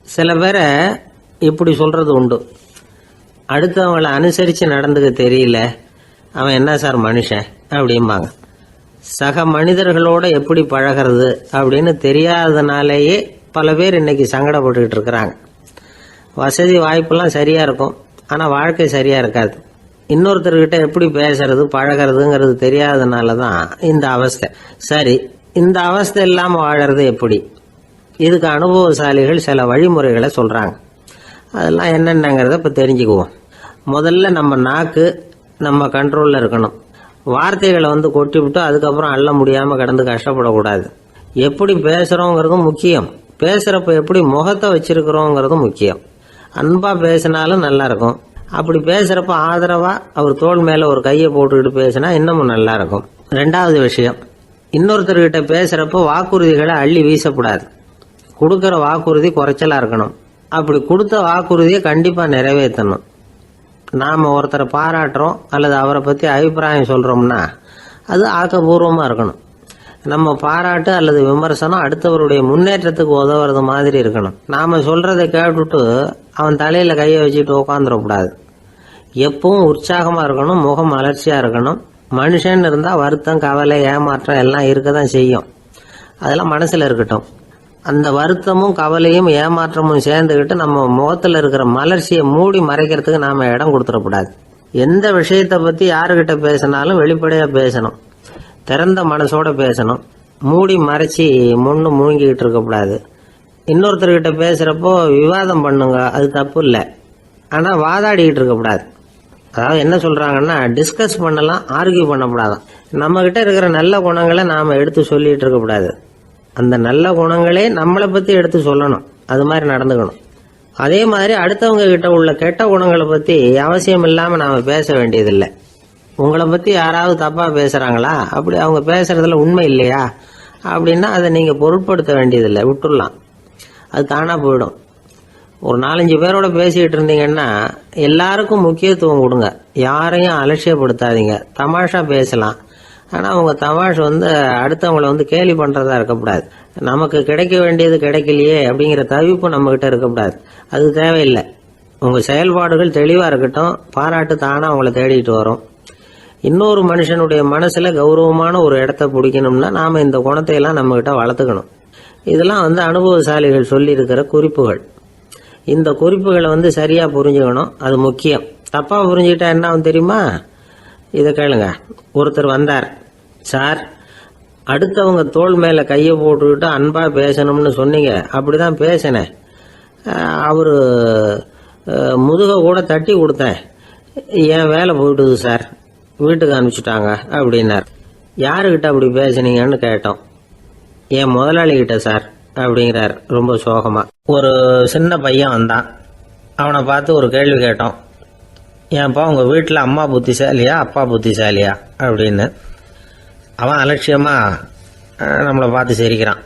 சில பேரை இப்படி சொல்றது உண்டு, அடுத்தவங்களை அனுசரித்து நடந்துக்க தெரியல, அவன் என்ன சார் மனுஷன் அப்படிம்பாங்க. சக மனிதர்களோட எப்படி பழகிறது அப்படின்னு தெரியாததுனாலேயே பல பேர் இன்னைக்கு சங்கடப்பட்டுக்கிட்டு இருக்கிறாங்க. வசதி வாய்ப்பெல்லாம் சரியாக இருக்கும், ஆனால் வாழ்க்கை சரியாக இருக்காது. இன்னொருத்தர்கிட்ட எப்படி பேசுறது பழகிறதுங்கிறது தெரியாததுனால தான் இந்த அவஸ்தை. சரி, இந்த அவஸ்தை இல்லாமல் வாழறது எப்படி? இதுக்கு அனுபவசாலிகள் சில வழிமுறைகளை சொல்கிறாங்க. அதெல்லாம் என்னென்னங்கிறத இப்போ தெரிஞ்சுக்குவோம். முதல்ல நம்ம நாக்கு நம்ம கண்ட்ரோலில் இருக்கணும். வார்த்தைகளை கொட்டி விட்டு அதுக்கப்புறம் அள்ள முடியாமல் கிடந்து கஷ்டப்படக்கூடாது. எப்படி பேசுகிறோங்கிறதும் முக்கியம், பேசுகிறப்ப எப்படி முகத்தை வச்சிருக்கிறோங்கிறதும் முக்கியம். அன்பாக பேசினாலும் நல்லா இருக்கும். அப்படி பேசுகிறப்ப ஆதரவாக அவர் தோள் மேலே ஒரு கையை போட்டுக்கிட்டு பேசினா இன்னமும் நல்லா இருக்கும். ரெண்டாவது விஷயம், இன்னொருத்தர்கிட்ட பேசுகிறப்போ வாக்குறுதிகளை அள்ளி வீசக்கூடாது. கொடுக்குற வாக்குறுதி குறைச்சலாக இருக்கணும். அப்படி கொடுத்த வாக்குறுதியை கண்டிப்பாக நிறைவேற்றணும். நாம் ஒருத்தரை பாராட்டுறோம் அல்லது அவரை பற்றி அபிப்பிராயம் சொல்கிறோம்னா அது ஆக்கப்பூர்வமாக இருக்கணும். நம்ம பாராட்டு அல்லது விமர்சனம் அடுத்தவருடைய முன்னேற்றத்துக்கு உதவுறது மாதிரி இருக்கணும். நாம் சொல்கிறத கேட்டுட்டு அவன் தலையில் கையை வச்சுட்டு உட்காந்துடக்கூடாது. எப்பவும் உற்சாகமாக இருக்கணும், முகம் மலர்ச்சியாக இருக்கணும். மனுஷன் இருந்தால் வருத்தம், கவலை, ஏமாற்றம் எல்லாம் இருக்க தான் செய்யும். அதெல்லாம் மனசில் இருக்கட்டும். அந்த வருத்தமும் கவலையும் ஏமாற்றமும் சேர்ந்துக்கிட்டு நம்ம முகத்தில் இருக்கிற மலர்ச்சியை மூடி மறைக்கிறதுக்கு நாம் இடம் கொடுத்துடக்கூடாது. எந்த விஷயத்தை பற்றி யாருக்கிட்ட பேசினாலும் வெளிப்படையாக பேசணும், திறந்த மனசோட பேசணும். மூடி மறைச்சி முன்னு மூழ்கிக்கிட்டு இருக்கக்கூடாது. இன்னொருத்தர்கிட்ட பேசுகிறப்போ விவாதம் பண்ணுங்க, அது தப்பு இல்லை. ஆனால் வாதாடிக்கிட்டு இருக்கக்கூடாது. அதாவது என்ன சொல்கிறாங்கன்னா, டிஸ்கஸ் பண்ணலாம், ஆர்கியூ பண்ணக்கூடாதான். நம்மக்கிட்ட இருக்கிற நல்ல குணங்களை நாம் எடுத்து சொல்லிகிட்டு இருக்கக்கூடாது. அந்த நல்ல குணங்களே நம்மளை பற்றி எடுத்து சொல்லணும். அது மாதிரி நடந்துக்கணும். அதே மாதிரி அடுத்தவங்க கிட்ட உள்ள கெட்ட குணங்களை பற்றி அவசியம் இல்லாமல் நாம் பேச வேண்டியதில்லை. உங்களை பற்றி யாராவது தப்பாக பேசுகிறாங்களா, அப்படி அவங்க பேசுகிறதுல உண்மை இல்லையா அப்படின்னா அதை நீங்கள் பொருட்படுத்த வேண்டியதில்லை, விட்டுடலாம். அது தானாக போயிடும். ஒரு 4-5 பேரோட பேசிக்கிட்டு இருந்தீங்கன்னா எல்லாருக்கும் முக்கியத்துவம் கொடுங்க, யாரையும் அலட்சியப்படுத்தாதீங்க. தமாஷா பேசலாம், ஆனால் அவங்க தமாஷ் அடுத்தவங்களை கேலி பண்ணுறதா இருக்கக்கூடாது. நமக்கு கிடைக்க வேண்டியது கிடைக்கலையே அப்படிங்கிற தவிப்பு நம்மக்கிட்ட இருக்கக்கூடாது. அது தேவையில்லை. உங்கள் செயல்பாடுகள் தெளிவாக இருக்கட்டும், பாராட்டு தானாக அவங்கள தேடிட்டு வரும். இன்னொரு மனுஷனுடைய மனசில் கௌரவமான ஒரு இடத்த பிடிக்கணும்னா நாம் இந்த குணத்தையெல்லாம் நம்மக்கிட்ட வளர்த்துக்கணும். இதெல்லாம் அனுபவசாலிகள் சொல்லியிருக்கிற குறிப்புகள். இந்த குறிப்புகளை சரியாக புரிஞ்சுக்கணும், அது முக்கியம். தப்பாக புரிஞ்சுக்கிட்டா என்ன ஆகும் தெரியுமா? இதை கேளுங்க. ஒருத்தர் வந்தார், சார் அடுத்தவங்க தோள் மேலே கையை போட்டுக்கிட்டு அன்பாக பேசணும்னு சொன்னீங்க, அப்படி தான் பேசினேன். அவர் முதுகை கூட தட்டி கொடுத்தேன், என் வேலை போயிட்டுது சார், வீட்டுக்கு அனுப்பிச்சிட்டாங்க அப்படின்னார். யாருக்கிட்ட அப்படி பேசுனீங்கன்னு கேட்டோம். என் முதலாளிகிட்ட சார் அப்படிங்கிறார் ரொம்ப சோகமா. ஒரு சின்ன பையன் வந்தான், அவனை பார்த்து ஒரு கேள்வி கேட்டோம். ஏன்ப்பா உங்கள் வீட்டில் அம்மா புத்திசாலியா அப்பா புத்திசாலியா அப்படின்னு. அவன் அலட்சியமா நம்மளை பார்த்து சிரிக்கிறான்.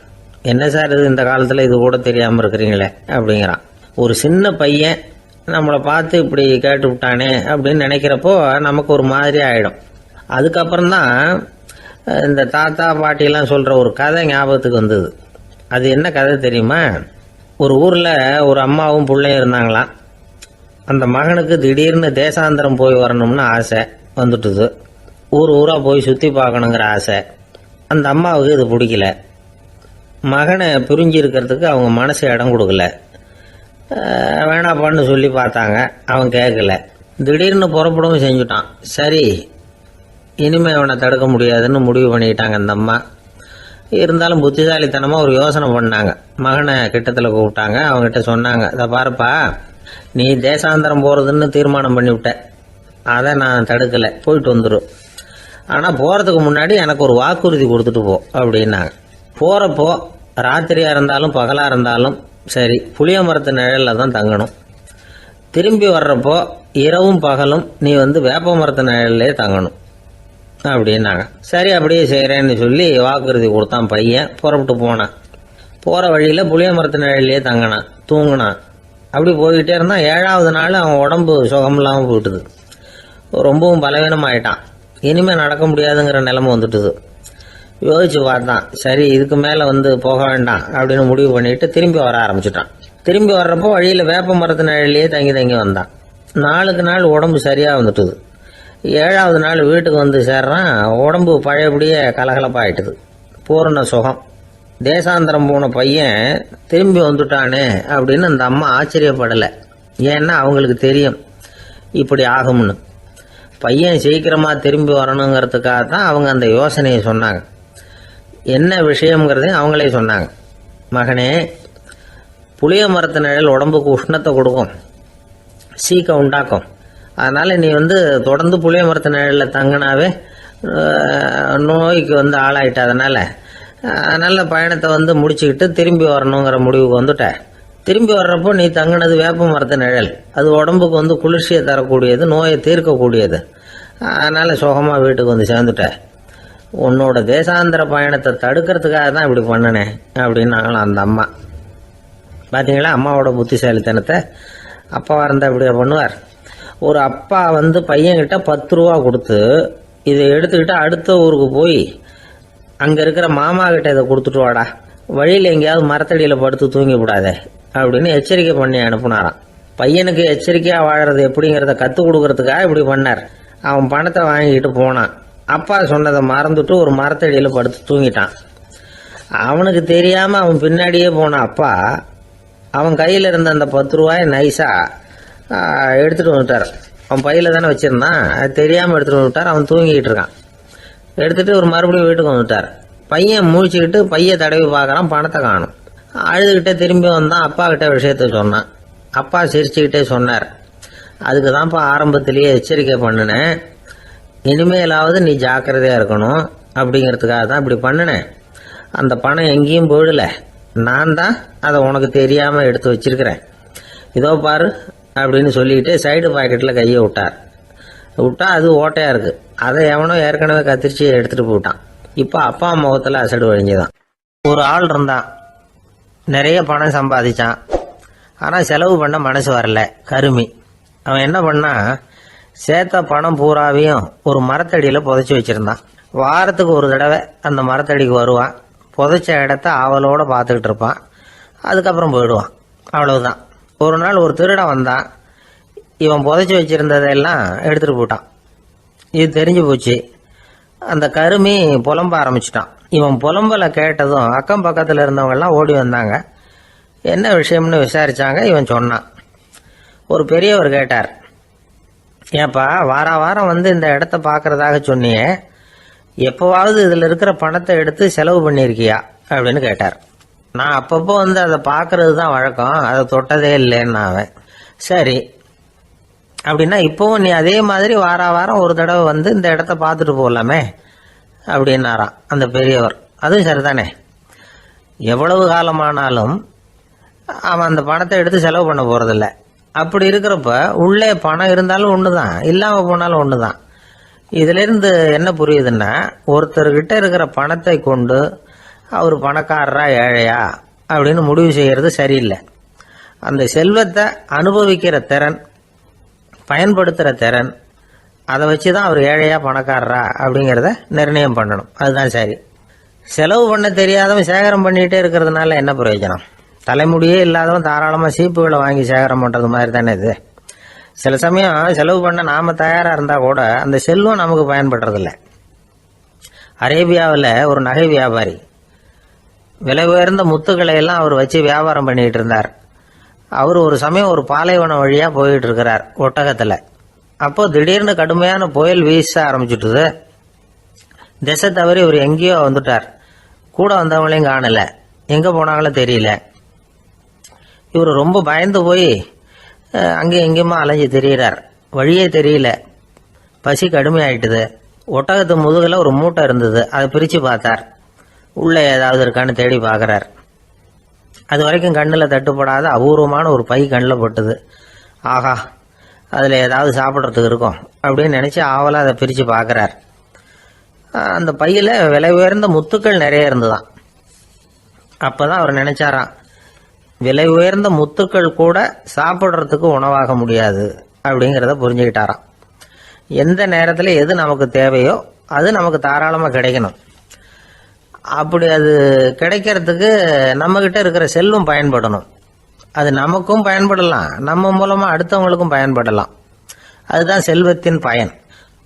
என்ன சார் இது, இந்த காலத்தில் இது கூட தெரியாமல் இருக்கிறீங்களே அப்படிங்கிறான். ஒரு சின்ன பையன் நம்மளை பார்த்து இப்படி கேட்டு விட்டானே அப்படின்னு நினைக்கிறப்போ நமக்கு ஒரு மாதிரி ஆகிடும். அதுக்கப்புறம்தான் இந்த தாத்தா பாட்டிலாம் சொல்கிற ஒரு கதை ஞாபகத்துக்கு வந்தது. அது என்ன கதை தெரியுமா? ஒரு ஊரில் ஒரு அம்மாவும் பிள்ளையும் இருந்தாங்களாம். அந்த மகனுக்கு திடீர்னு தேசாந்திரம் போய் வரணும்னு ஆசை வந்துட்டுது. ஊராக போய் சுற்றி பார்க்கணுங்கிற ஆசை. அந்த அம்மாவுக்கு இது பிடிக்கல. மகனை பிரிஞ்சு இருக்கிறதுக்கு அவங்க மனசு இடம் கொடுக்கல. வேணாப்பான்னு சொல்லி பார்த்தாங்க, அவன் கேட்கல. திடீர்னு புறப்படவும் செஞ்சுட்டான். சரி, இனிமேல் அவனை தடுக்க முடியாதுன்னு முடிவு பண்ணிக்கிட்டாங்க அந்த அம்மா. இருந்தாலும் புத்திசாலித்தனமாக ஒரு யோசனை பண்ணாங்க. மகனை கிட்டத்தில் கூப்பிட்டாங்க, அவங்ககிட்ட சொன்னாங்க, இதை பாருப்பா, நீ தேசாந்திரம் போகிறதுன்னு தீர்மானம் பண்ணிவிட்ட, அதை நான் தடுக்கலை, போயிட்டு வந்துடும். ஆனால் போகிறதுக்கு முன்னாடி எனக்கு ஒரு வாக்குறுதி கொடுத்துட்டு போ அப்படின்னாங்க. போகிறப்போ ராத்திரியாக இருந்தாலும் பகலாக இருந்தாலும் சரி, புளிய மரத்து நிழலில் தான் தங்கணும். திரும்பி வர்றப்போ இரவும் பகலும் நீ வேப்ப மரத்து நிழல்லே தங்கணும் அப்படின்னாங்க. சரி, அப்படியே செய்கிறேன்னு சொல்லி வாக்குறுதி கொடுத்தான் பையன். புறப்பட்டு போனான். போகிற வழியில் புளிய மரத்து நிழல்லையே தங்கினான், தூங்கினான். அப்படி போய்கிட்டே இருந்தான். 7வது நாள் அவன் உடம்பு சுகமில்லாமல் போயிட்டுது. ரொம்பவும் பலவீனமாயிட்டான். இனிமேல் நடக்க முடியாதுங்கிற நிலைமை வந்துட்டுது. யோசிச்சு பார்த்தான். சரி, இதுக்கு மேலே போக வேண்டாம் அப்படின்னு முடிவு பண்ணிட்டு திரும்பி வர ஆரம்பிச்சுட்டான். திரும்பி வர்றப்போ வழியில் வேப்ப மரத்து நிழலையே தங்கி தங்கி வந்தான். நாளுக்கு நாள் உடம்பு சரியாக வந்துட்டுது. 7வது நாள் வீட்டுக்கு வந்து சேர்றான். உடம்பு பழையபடியே கலகலப்பாயிட்டுது. பூரண சுகம். தேசாந்திரம் போன பையன் திரும்பி வந்துட்டானே அப்படின்னு அந்த அம்மா ஆச்சரியப்படலை. ஏன்னா அவங்களுக்கு தெரியும் இப்படி ஆகும்னு. பையன் சீக்கிரமாக திரும்பி வரணுங்கிறதுக்காக தான் அவங்க அந்த யோசனையை சொன்னாங்க. என்ன விஷயங்கிறதையும் அவங்களே சொன்னாங்க. மகனே, புளிய மரத்து நிழல் உடம்புக்கு உஷ்ணத்தை கொடுக்கும், சீக்க உண்டாக்கும். அதனால் நீ தொடர்ந்து புளிய மரத்து நிழலில் தங்கினாவே நோய்க்கு ஆளாயிட்ட. அதனால் நல்ல பயணத்தை முடிச்சுக்கிட்டு திரும்பி வரணுங்கிற முடிவுக்கு வந்துட்ட. திரும்பி வர்றப்போ நீ தங்கினது வேப்ப மரத்து நிழல். அது உடம்புக்கு குளிர்ச்சியை தரக்கூடியது, நோயை தீர்க்கக்கூடியது. அதனால் சுகமாக வீட்டுக்கு சேர்ந்துட்ட. உன்னோட தேசாந்திர பயணத்தை தடுக்கிறதுக்காக தான் இப்படி பண்ணினேன் அப்படின்னாங்களாம் அந்த அம்மா. பார்த்தீங்களா அம்மாவோட புத்திசாலித்தனத்தை? அப்பாவாக இருந்தால் இப்படியா பண்ணுவார்? ஒரு அப்பா பையன்கிட்ட 10 ரூபா கொடுத்து இதை எடுத்துக்கிட்டு அடுத்த ஊருக்கு போய் அங்கே இருக்கிற மாமா கிட்ட இதை கொடுத்துட்டு வாடா, வழியில் எங்கேயாவது மரத்தடியில் படுத்து தூங்கி விடாதே அப்படின்னு எச்சரிக்கை பண்ணி அனுப்புனாராம். பையனுக்கு எச்சரிக்கையாக வாழறது எப்படிங்கிறத கற்றுக் கொடுக்கறதுக்காக இப்படி பண்ணார். அவன் பணத்தை வாங்கிக்கிட்டு போனான். அப்பா சொன்னதை மறந்துட்டு ஒரு மரத்தடியில் படுத்து தூங்கிட்டான். அவனுக்கு தெரியாமல் அவன் பின்னாடியே போன அப்பா அவன் கையில் இருந்த அந்த 10 ரூபாயை நைஸாக எடுத்துகிட்டு வந்துட்டார். அவன் பையில் தானே வச்சுருந்தான், அது தெரியாமல் எடுத்துகிட்டு வந்துட்டார். அவன் தூங்கிக்கிட்டு இருக்கான். எடுத்துகிட்டு ஒரு மறுபடியும் வீட்டுக்கு வந்துட்டார். பையன் முழிச்சுக்கிட்டு பையை தடவி பார்க்குறான், பணத்தை காணும். அழுதுகிட்டே திரும்பி வந்தான். அப்பா கிட்ட விஷயத்த சொன்னான். அப்பா சிரிச்சுக்கிட்டே சொன்னார், அதுக்கு தான்ப்பா ஆரம்பத்திலேயே எச்சரிக்கை பண்ணினேன், இனிமேலாவது நீ ஜாக்கிரதையாக இருக்கணும் அப்படிங்கிறதுக்காக தான் இப்படி பண்ணினேன். அந்த பணம் எங்கேயும் போயிடலை, நான் தான் அதை உனக்கு தெரியாமல் எடுத்து வச்சிருக்கிறேன். இதோ பாரு அப்படின்னு சொல்லிக்கிட்டு சைடு பாக்கெட்டில் கையை விட்டா அது ஓட்டையாக இருக்குது. அதை எவனோ ஏற்கனவே கத்திரிச்சு எடுத்துகிட்டு போயிட்டான். இப்போ அப்பா முகத்தில் அசடு வழிஞ்சுதான். ஒரு ஆள் இருந்தான், நிறைய பணம் சம்பாதிச்சான். ஆனால் செலவு பண்ண மனசு வரல, கருமி. அவன் என்ன பண்ணா, சேர்த்த பணம் பூராவையும் ஒரு மரத்தடியில் புதைச்சி வச்சுருந்தான். வாரத்துக்கு ஒரு தடவை அந்த மரத்தடிக்கு வருவான். புதைச்ச இடத்த ஆவலோடு பார்த்துக்கிட்டு இருப்பான். அதுக்கப்புறம் போயிடுவான். அவ்வளவுதான். ஒரு நாள் ஒரு திருடன் வந்தான். இவன் புதைச்சி வச்சுருந்ததெல்லாம் எடுத்துகிட்டு போயிட்டான். இது தெரிஞ்சு போச்சு. அந்த கருமி புலம்ப ஆரம்பிச்சிட்டான். இவன் புலம்பலை கேட்டதும் அக்கம் பக்கத்தில் இருந்தவங்கெல்லாம் ஓடி வந்தாங்க. என்ன விஷயம்னு விசாரித்தாங்க. இவன் சொன்னான். ஒரு பெரியவர் கேட்டார், ஏப்பா வாரம் இந்த இடத்த பார்க்கறதாக சொன்னியே, எப்போவாவது இதில் இருக்கிற பணத்தை எடுத்து செலவு பண்ணியிருக்கியா அப்படின்னு கேட்டார். நான் அப்பப்போ அதை பார்க்கறது தான் வழக்கம், அதை தொட்டதே இல்லைன்னு அவன். சரி அப்படின்னா இப்போவும் நீ அதே மாதிரி வாரம் ஒரு தடவை இந்த இடத்த பார்த்துட்டு போகலாமே அப்படின்னாராம் அந்த பெரியவர். அதுவும் சரிதானே, எவ்வளவு காலமானாலும் அவன் அந்த பணத்தை எடுத்து செலவு பண்ண போகிறதில்ல. அப்படி இருக்கிறப்ப உள்ளே பணம் இருந்தாலும் ஒன்று தான், இல்லாமல் போனாலும் ஒன்று தான். இதிலிருந்து என்ன புரியுதுன்னா, ஒருத்தர்கிட்ட இருக்கிற பணத்தை கொண்டு அவர் பணக்காரரா ஏழையா அப்படின்னு முடிவு செய்கிறது சரியில்லை. அந்த செல்வத்தை அனுபவிக்கிற திறன், பயன்படுத்துகிற திறன், அதை வச்சு தான் அவர் ஏழையா பணக்காரரா அப்படிங்கிறத நிர்ணயம் பண்ணணும். அதுதான் சரி. செலவு பண்ண தெரியாதவன் சேகரம் பண்ணிகிட்டே இருக்கிறதுனால என்ன பிரயோஜனம்? தலைமுடியே இல்லாதவன் தாராளமாக சீப்புகளை வாங்கி சேகரம் பண்ணுறது மாதிரி தானே இது. சில சமயம் செலவு பண்ண நாம் தயாராக இருந்தால் கூட அந்த செல்வம் நமக்கு பயன்படுறதில்ல. அரேபியாவில் ஒரு நகை வியாபாரி விலை உயர்ந்த முத்துக்களை எல்லாம் அவர் வச்சு வியாபாரம் பண்ணிகிட்டு இருந்தார். அவர் ஒரு சமயம் ஒரு பாலைவனம் வழியாக போயிட்டு இருக்கிறார் ஒட்டகத்தில். அப்போது திடீர்னு கடுமையான புயல் வீச ஆரம்பிச்சுட்டுது. திசை தவறி இவர் எங்கேயோ வந்துட்டார். கூட வந்தவங்களையும் காணலை, எங்கே போனாங்களோ தெரியல. இவர் ரொம்ப பயந்து போய் அங்கே எங்கேயுமா அலைஞ்சு தெரிகிறார். வழியே தெரியல. பசி கடுமையாயிட்டுது. ஒட்டகத்து முதுகில் ஒரு மூட்டை இருந்தது. அதை பிரித்து பார்த்தார். உள்ளே ஏதாவது இருக்கான்னு தேடி பார்க்குறார். அது வரைக்கும் கண்ணில் தட்டுப்படாத அபூர்வமான ஒரு பை கண்ணில் பட்டுது. ஆஹா, அதில் ஏதாவது சாப்பிட்றதுக்கு இருக்கும் அப்படின்னு நினச்சி ஆவலாக அதை பிரித்து பார்க்குறார். அந்த பையில் விலை உயர்ந்த முத்துக்கள் நிறைய இருந்துதான். அப்போ தான் அவர் நினச்சாராம், விலை உயர்ந்த முத்துக்கள் கூட சாப்பிட்றதுக்கு உணவாக முடியாது அப்படிங்கிறத புரிஞ்சுக்கிட்டாராம். எந்த நேரத்தில் எது நமக்கு தேவையோ அது நமக்கு தாராளமாக கிடைக்கணும். அப்படி அது கிடைக்கிறதுக்கு நம்மக்கிட்ட இருக்கிற செல்வம் பயன்படணும். அது நமக்கும் பயன்படலாம், நம்ம மூலமா அடுத்தவங்களுக்கும் பயன்படலாம். அதுதான் செல்வத்தின் பயன்.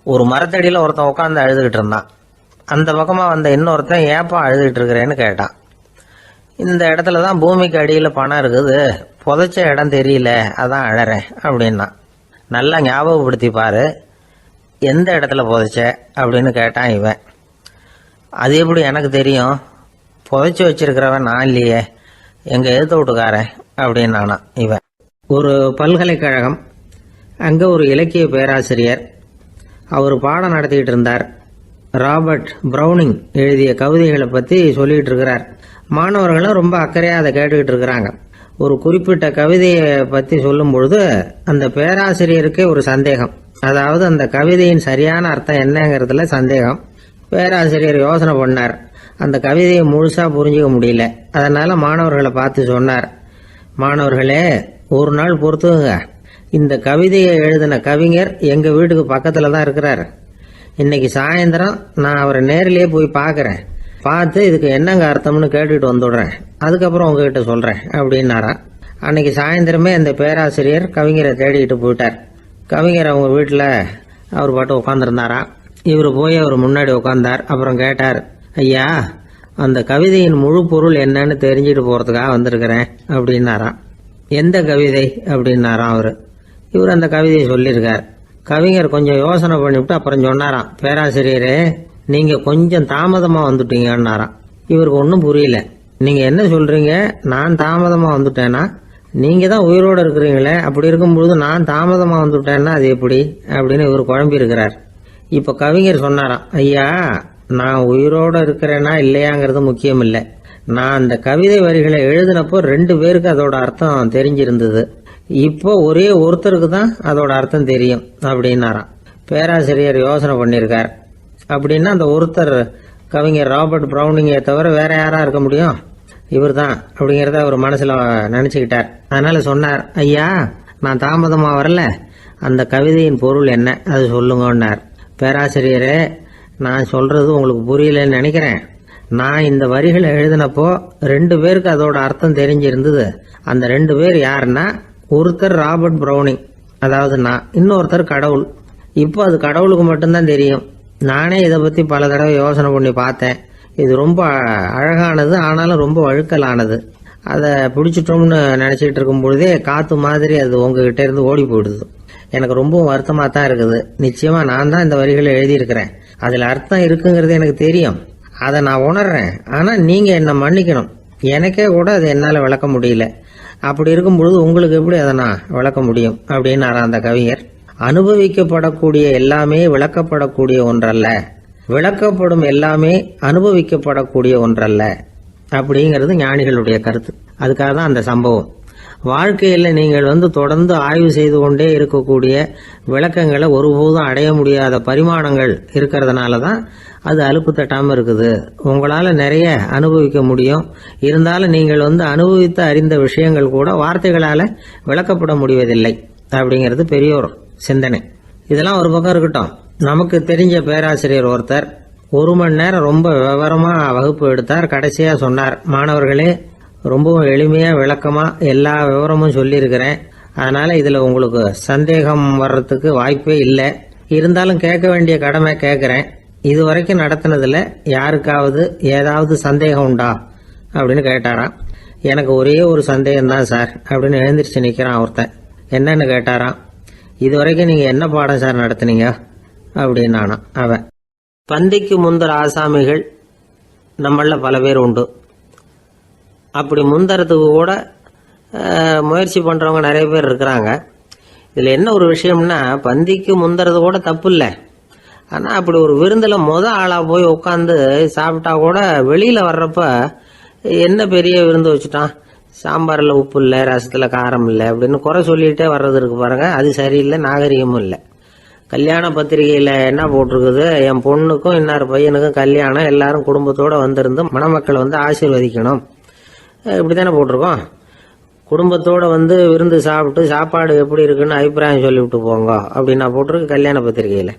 ஒரு மரத்தடியில் ஒருத்தன் உட்காந்து அழுதுகிட்டு இருந்தான். அந்த பக்கமா வந்த இன்னொருத்தன் ஏப்பா அழுதுகிட்டு இருக்கிறேன்னு கேட்டான். இந்த இடத்துல தான் பூமிக்கு அடியில் பணம் இருக்குது, புதைச்ச இடம் தெரியல, அதான் அழறேன் அப்படின்னா. நல்லா ஞாபகப்படுத்தி பாரு, எந்த இடத்துல புதைச்ச அப்படின்னு கேட்டான் இவன். அது எப்படி எனக்கு தெரியும், புதைச்சி வச்சிருக்கிறவன் நான் இல்லையே, எங்க எழுத்து வீட்டுக்காரன் அப்படின்னானா இவன். ஒரு பல்கலைக்கழகம், அங்கே ஒரு இலக்கிய பேராசிரியர், அவர் பாடம் நடத்திக்கிட்டு இருந்தார். ராபர்ட் ப்ரௌனிங் எழுதிய கவிதைகளை பற்றி சொல்லிகிட்டு இருக்கிறார். மாணவர்களும் ரொம்ப அக்கறையாக அதை கேட்டுக்கிட்டு இருக்கிறாங்க. ஒரு குறிப்பிட்ட கவிதையை பற்றி சொல்லும் பொழுது அந்த பேராசிரியருக்கே ஒரு சந்தேகம். அதாவது அந்த கவிதையின் சரியான அர்த்தம் என்னங்கிறதுல சந்தேகம். பேராசிரியர் யோசனை பண்ணார். அந்த கவிதையை முழுசா புரிஞ்சுக்க முடியல. அதனால மாணவர்களை பார்த்து சொன்னார், மாணவர்களே, ஒரு நாள் பொறுத்துங்க, இந்த கவிதையை எழுதின கவிஞர் எங்க வீட்டுக்கு பக்கத்துல தான் இருக்கிறார். இன்னைக்கு சாயந்தரம் நான் அவரை நேரிலேயே போய் பார்க்கறேன். பார்த்து இதுக்கு என்னங்க அர்த்தம்னு கேட்டுட்டு வந்துடுறேன். அதுக்கப்புறம் உங்ககிட்ட சொல்றேன் அப்படின்னாராம். அன்னைக்கு சாயந்தரமே அந்த பேராசிரியர் கவிஞரை தேடிக்கிட்டு போயிட்டார். கவிஞர் அவங்க வீட்டில் அவர் பாட்டு உட்காந்துருந்தாராம். இவர் போய் அவர் முன்னாடி உட்காந்தார். அப்புறம் கேட்டார், ஐயா, அந்த கவிதையின் முழு பொருள் என்னன்னு தெரிஞ்சுட்டு போறதுக்காக வந்திருக்கிறேன் அப்படின்னாராம். எந்த கவிதை அப்படின்னாராம் அவரு. இவர் அந்த கவிதையை சொல்லியிருக்கார். கவிஞர் கொஞ்சம் யோசனை பண்ணிவிட்டு அப்புறம் சொன்னாராம், பேராசிரியரே, நீங்க கொஞ்சம் தாமதமா வந்துட்டீங்கன்னாராம். இவருக்கு ஒன்றும் புரியல. நீங்க என்ன சொல்றீங்க, நான் தாமதமா வந்துட்டேன்னா? நீங்க தான் உயிரோடு இருக்கிறீங்களே, அப்படி இருக்கும்பொழுது நான் தாமதமா வந்துட்டேன்னா அது எப்படி அப்படின்னு இவர் குழம்பி இருக்கிறார். இப்ப கவிஞர் சொன்னாராம், ஐயா, நான் உயிரோட இருக்கிறேன்னா இல்லையாங்கிறது முக்கியம் இல்லை. நான் அந்த கவிதை வரிகளை எழுதினப்போ 2 பேருக்கு அதோட அர்த்தம் தெரிஞ்சிருந்தது. இப்போ ஒரே ஒருத்தருக்கு தான் அதோட அர்த்தம் தெரியும் அப்படின்னாராம். பேராசிரியர் யோசனை பண்ணியிருக்கார். அப்படின்னா அந்த ஒருத்தர் கவிஞர் ராபர்ட் ப்ரௌனிங்கை தவிர வேற யாரா இருக்க முடியும்? இவர் தான் அப்படிங்கிறத அவர் மனசுல நினைச்சுக்கிட்டார். அதனால சொன்னார், ஐயா, நான் தாமதமா வரல, அந்த கவிதையின் பொருள் என்ன அது சொல்லுங்கன்னார். பேராசிரியரே, நான் சொல்றது உங்களுக்கு புரியலன்னு நினைக்கிறேன். நான் இந்த வரிகளை எழுதினப்போ 2 பேருக்கு அதோட அர்த்தம் தெரிஞ்சிருந்தது. அந்த 2 பேர் யாருன்னா, ஒருத்தர் ராபர்ட் ப்ரௌனிங், அதாவது நான், இன்னொருத்தர் கடவுள். இப்போ அது கடவுளுக்கு மட்டும்தான் தெரியும். நானே இதை பத்தி பல தடவை யோசனை பண்ணி பார்த்தேன். இது ரொம்ப அழகானது, ஆனாலும் ரொம்ப வழுக்கலானது. அதை பிடிச்சிட்டோம்னு நினைச்சிட்டு இருக்கும் பொழுதே காத்து மாதிரி அது உங்ககிட்ட இருந்து ஓடி போயிடுது. எனக்கு ரொம்ப வருத்தமா தான் இருக்குது. நிச்சயமா நான் தான் இந்த வரிகளை எழுதியிருக்கிறேன். அதுல அர்த்தம் இருக்குங்கிறது எனக்கு தெரியும், அதை நான் உணர்றேன். ஆனா நீங்க என்ன மன்னிக்கணும், எனக்கே கூட அதை என்னால விளக்க முடியல. அப்படி இருக்கும் பொழுது உங்களுக்கு எப்படி அதை நான் விளக்க முடியும் அப்படின்னாரா அந்த கவிஞர். அனுபவிக்கப்படக்கூடிய எல்லாமே விளக்கப்படக்கூடிய ஒன்றல்ல, விளக்கப்படும் எல்லாமே அனுபவிக்கப்படக்கூடிய ஒன்றல்ல அப்படிங்கிறது ஞானிகளுடைய கருத்து. அதுக்காக தான் அந்த சம்பவம். வாழ்க்கையில் நீங்கள் தொடர்ந்து ஆய்வு செய்து கொண்டே இருக்கக்கூடிய விளக்கங்களை ஒருபோதும் அடைய முடியாத பரிமாணங்கள் இருக்கிறதுனால தான் அது அலுப்பு தட்டாமல் இருக்குது. உங்களால் நிறைய அனுபவிக்க முடியும், இருந்தாலும் நீங்கள் அனுபவித்து அறிந்த விஷயங்கள் கூட வார்த்தைகளால் விளக்கப்பட முடிவதில்லை அப்படிங்கிறது பெரியோர் சிந்தனை. இதெல்லாம் ஒரு பக்கம் இருக்கட்டும். நமக்கு தெரிஞ்ச பேராசிரியர் ஒருத்தர் 1 மணி நேரம் ரொம்ப விவரமா வகுப்பு எடுத்தார். கடைசியா சொன்னார், மாணவர்களே, ரொம்பவும் எளிமையா விளக்கமா எல்லா விவரமும் சொல்லியிருக்கிறேன். அதனால இதுல உங்களுக்கு சந்தேகம் வர்றதுக்கு வாய்ப்பே இல்லை. இருந்தாலும் கேட்க வேண்டிய கடமை கேட்கிறேன். இது வரைக்கும் நடத்தினதுல யாருக்காவது ஏதாவது சந்தேகம் உண்டா அப்படின்னு கேட்டாராம். எனக்கு ஒரே ஒரு சந்தேகம் தான் சார் அப்படின்னு எழுந்திரிச்சு நிக்கிறான் ஒருத்தன். என்னன்னு கேட்டாராம். இது வரைக்கும் நீங்க என்ன பாடம் சார் நடத்துனீங்க அப்படின்னானா அவன். பந்திக்கு முந்தர ஆசாமிகள் நம்மள பல பேர் உண்டு. அப்படி முந்தறதுக்கு கூட முயற்சி பண்றவங்க நிறைய பேர் இருக்கிறாங்க. இதுல என்ன ஒரு விஷயம்னா, பந்திக்கு முந்தறது கூட தப்பு இல்லை. ஆனா அப்படி ஒரு விருந்துல ஆளா போய் உட்காந்து சாப்பிட்டா கூட வெளியில வர்றப்ப என்ன பெரிய விருந்து வச்சுட்டான், சாம்பார்ல உப்பு இல்லை, ரசத்துல காரம் இல்லை அப்படின்னு குறை சொல்லிட்டே வர்றது இருக்கு பாருங்க, அது சரியில்லை, நாகரிகமும் இல்லை. கல்யாண பத்திரிகையில என்ன போட்டிருக்குது, என் பொண்ணுக்கும் இன்னார் பையனுக்கும் கல்யாணம், எல்லாரும் குடும்பத்தோட வந்திருந்து மணமக்களை ஆசீர்வதிக்கணும், இப்படித்தானே போட்டிருக்கோம். குடும்பத்தோட விருந்து சாப்பிட்டு சாப்பாடு எப்படி இருக்குன்னு அபிப்பிராயம் சொல்லிவிட்டு போங்க அப்படின்னா போட்டிருக்கு கல்யாண பத்திரிகையில.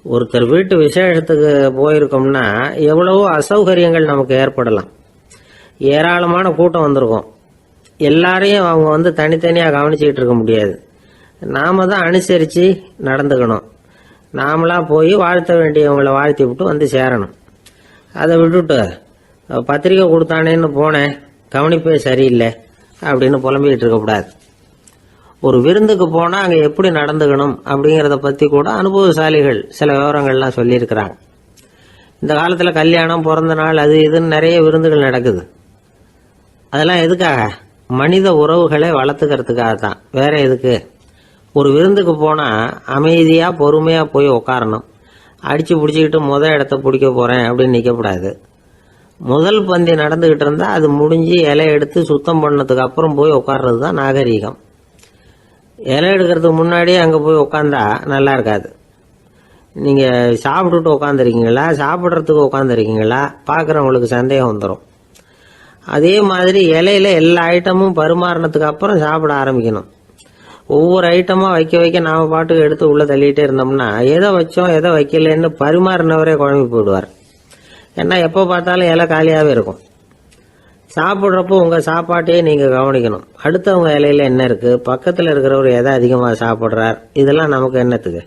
ஒருத்தர் வீட்டு விசேஷத்துக்கு போயிருக்கோம்னா எவ்வளவோ அசௌகரியங்கள் நமக்கு ஏற்படலாம். ஏராளமான கூட்டம் வந்திருக்கும். எல்லாரையும் அவங்க தனித்தனியாக கவனிச்சுக்கிட்டு இருக்க முடியாது. நாம தான் அனுசரித்து நடந்துக்கணும். நாமளா போய் வாழ்த்த வேண்டியவங்களை வாழ்த்தி விட்டு சேரணும். அதை விட்டுட்டு பத்திரிக்கை கொடுத்தானேன்னு போனேன், கவனிப்பே சரியில்லை அப்படின்னு புலம்பிக்கிட்டு இருக்கக்கூடாது. ஒரு விருந்துக்கு போனால் அங்கே எப்படி நடந்துக்கணும் அப்படிங்கிறத பற்றி கூட அனுபவசாலிகள் சில விவரங்கள்லாம் சொல்லியிருக்கிறாங்க. இந்த காலத்தில் கல்யாணம், பிறந்த நாள், அது இதுன்னு நிறைய விருந்துகள் நடக்குது. அதெல்லாம் எதுக்காக? மனித உறவுகளை வளர்த்துக்கிறதுக்காக தான், வேற எதுக்கு? ஒரு விருந்துக்கு போனால் அமைதியாக பொறுமையாக போய் உட்காரணும். அடித்து பிடிச்சிக்கிட்டு இடத்த பிடிக்க போகிறேன் அப்படின்னு நிற்கக்கூடாது. முதல் பந்தி நடந்துக்கிட்டு இருந்தால் அது முடிஞ்சு இலை எடுத்து சுத்தம் பண்ணதுக்கு அப்புறம் போய் உட்கார்றது தான் நாகரீகம். இலை எடுக்கிறதுக்கு முன்னாடியே அங்கே போய் உட்காந்தா நல்லா இருக்காது. நீங்கள் சாப்பிட்டுட்டு உட்காந்துருக்கீங்களா, சாப்பிட்றதுக்கு உட்காந்துருக்கீங்களா, பார்க்குறவங்களுக்கு சந்தேகம் வந்துடும். அதே மாதிரி இலையில எல்லா ஐட்டமும் பரிமாறினதுக்கு அப்புறம் சாப்பிட ஆரம்பிக்கணும். ஒவ்வொரு ஐட்டமாக வைக்க வைக்க நாம் பாட்டுக்கு எடுத்து உள்ளே தள்ளிகிட்டே இருந்தோம்னா எதை வச்சோம் எதை வைக்கலன்னு பரிமாறினவரே குழம்பி போயிடுவார். ஏன்னா எப்போ பார்த்தாலும் இலை காலியாகவே இருக்கும். சாப்பிட்றப்போ உங்கள் சாப்பாட்டையே நீங்கள் கவனிக்கணும். அடுத்தவங்க இலையில என்ன இருக்குது, பக்கத்தில் இருக்கிறவர் எதை அதிகமாக சாப்பிட்றார், இதெல்லாம் நமக்கு என்னத்துக்கு?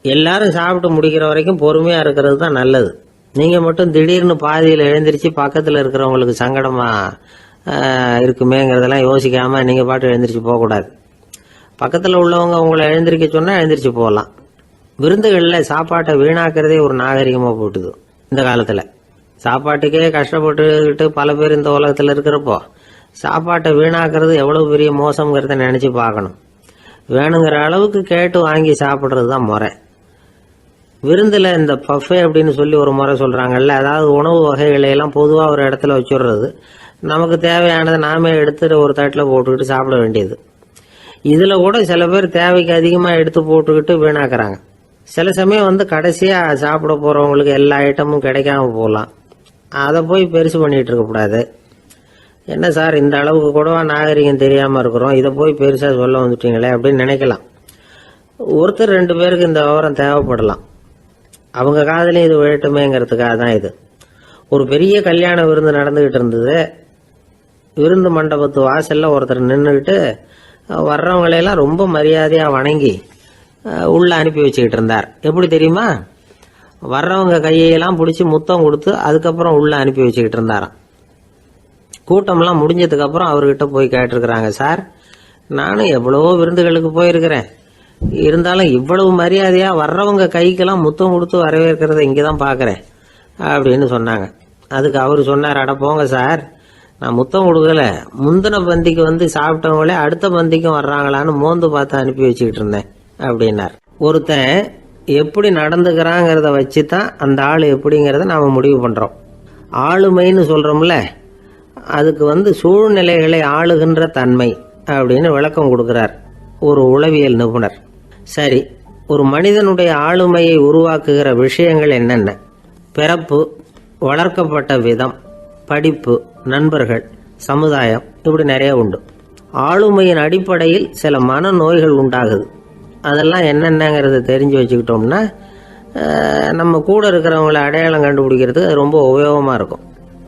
எல்லாரும் சாப்பிட்டு முடிக்கிற வரைக்கும் பொறுமையாக இருக்கிறது தான் நல்லது. நீங்கள் மட்டும் திடீர்னு பாதியில் எழுந்திரிச்சு பக்கத்தில் இருக்கிறவங்களுக்கு சங்கடமாக இருக்குமேங்கிறதெல்லாம் யோசிக்காமல் நீங்கள் பாட்டு எழுந்திரிச்சு போகக்கூடாது. பக்கத்தில் உள்ளவங்க உங்களை எழுந்திரிக்க சொன்னால் எழுந்திரிச்சு போகலாம். விருந்துகளில் சாப்பாட்டை வீணாக்கிறதே ஒரு நாகரிகமாக போட்டுது. இந்த காலத்தில் சாப்பாட்டுக்கே கஷ்டப்பட்டுக்கிட்டு பல பேர் இந்த உலகத்தில் இருக்கிறப்போ சாப்பாட்டை வீணாக்கிறது எவ்வளோ பெரிய மோசங்கிறத நினச்சி பார்க்கணும். வேணுங்கிற அளவுக்கு கேட்டு வாங்கி சாப்பிட்றது தான் முறை. விருந்தில் இந்த பஃபே அப்படின்னு சொல்லி ஒரு முறை சொல்கிறாங்கல்ல, அதாவது உணவு வகைகளையெல்லாம் பொதுவாக ஒரு இடத்துல வச்சுடுறது, நமக்கு தேவையானதை நாமே எடுத்துட்டு ஒரு தட்டில் போட்டுக்கிட்டு சாப்பிட வேண்டியது. இதில் கூட சில பேர் தேவைக்கு அதிகமாக எடுத்து போட்டுக்கிட்டு வீணாக்குறாங்க. சில சமயம் கடைசியாக சாப்பிட போகிறவங்களுக்கு எல்லா ஐட்டமும் கிடைக்காம போகலாம். அதை போய் பெருசு பண்ணிகிட்டு இருக்கக்கூடாது. என்ன சார் இந்த அளவுக்கு கூடவா நாகரிகம் தெரியாமல் இருக்கிறோம், இதை போய் பெருசாக சொல்ல வந்துட்டீங்களே அப்படின்னு நினைக்கலாம். ஒருத்தர் 2 பேருக்கு இந்த விவரம் தேவைப்படலாம். அவங்க காதலையும் இது விழட்டுமேங்கிறதுக்காக தான் இது. ஒரு பெரிய கல்யாண விருந்து நடந்துக்கிட்டு இருந்தது. விருந்து மண்டபத்து வாசலில் ஒருத்தர் நின்றுக்கிட்டு வர்றவங்களையெல்லாம் ரொம்ப மரியாதையாக வணங்கி உள்ளே அனுப்பி வச்சுக்கிட்டு இருந்தார். எப்படி தெரியுமா? வர்றவங்க கையெல்லாம் பிடிச்சி முத்தம் கொடுத்து அதுக்கப்புறம் உள்ளே அனுப்பி வச்சுக்கிட்டு இருந்தாராம். கூட்டம்லாம் முடிஞ்சதுக்கப்புறம் அவர்கிட்ட போய் கேட்டிருக்கிறாங்க, சார் நானும் எவ்வளவோ விருந்துகளுக்கு போயிருக்கிறேன், இருந்தாலும் இவ்வளவு மரியாதையாக வர்றவங்க கைக்கெல்லாம் முத்தம் கொடுத்து வரவேற்கிறத இங்கே தான் பார்க்குறேன் அப்படின்னு சொன்னாங்க. அதுக்கு அவர் சொன்னார், அட போங்க சார், நான் முத்தம் கொடுக்கல, முந்தின பந்திக்கு சாப்பிட்டவங்களே அடுத்த பந்திக்கும் வர்றாங்களான்னு மோந்து பார்த்து அனுப்பி வச்சுக்கிட்டு இருந்தேன் அப்படின்னார். ஒருத்தன் எப்படி நடந்துக்கிறாங்கிறத வச்சு தான் அந்த ஆள் எப்படிங்கிறத நாம் முடிவு பண்ணுறோம். ஆளுமைன்னு சொல்கிறோம்ல, அதுக்கு சூழ்நிலைகளை ஆளுகின்ற தன்மை அப்படின்னு விளக்கம் கொடுக்குறார் ஒரு உளவியல் நிபுணர். சரி, ஒரு மனிதனுடைய ஆளுமையை உருவாக்குகிற விஷயங்கள் என்னென்ன? பிறப்பு, வளர்க்கப்பட்ட விதம், படிப்பு, நண்பர்கள், சமுதாயம், இப்படி நிறைய உண்டு. ஆளுமையின் அடிப்படையில் சில மனநோய்கள் உண்டாகுது. அதெல்லாம் என்னென்னங்கிறத தெரிஞ்சு வச்சுக்கிட்டோம்னா நம்ம கூட இருக்கிறவங்கள அடையாளம் கண்டுபிடிக்கிறதுக்கு அது ரொம்ப உபயோகமாக இருக்கும்.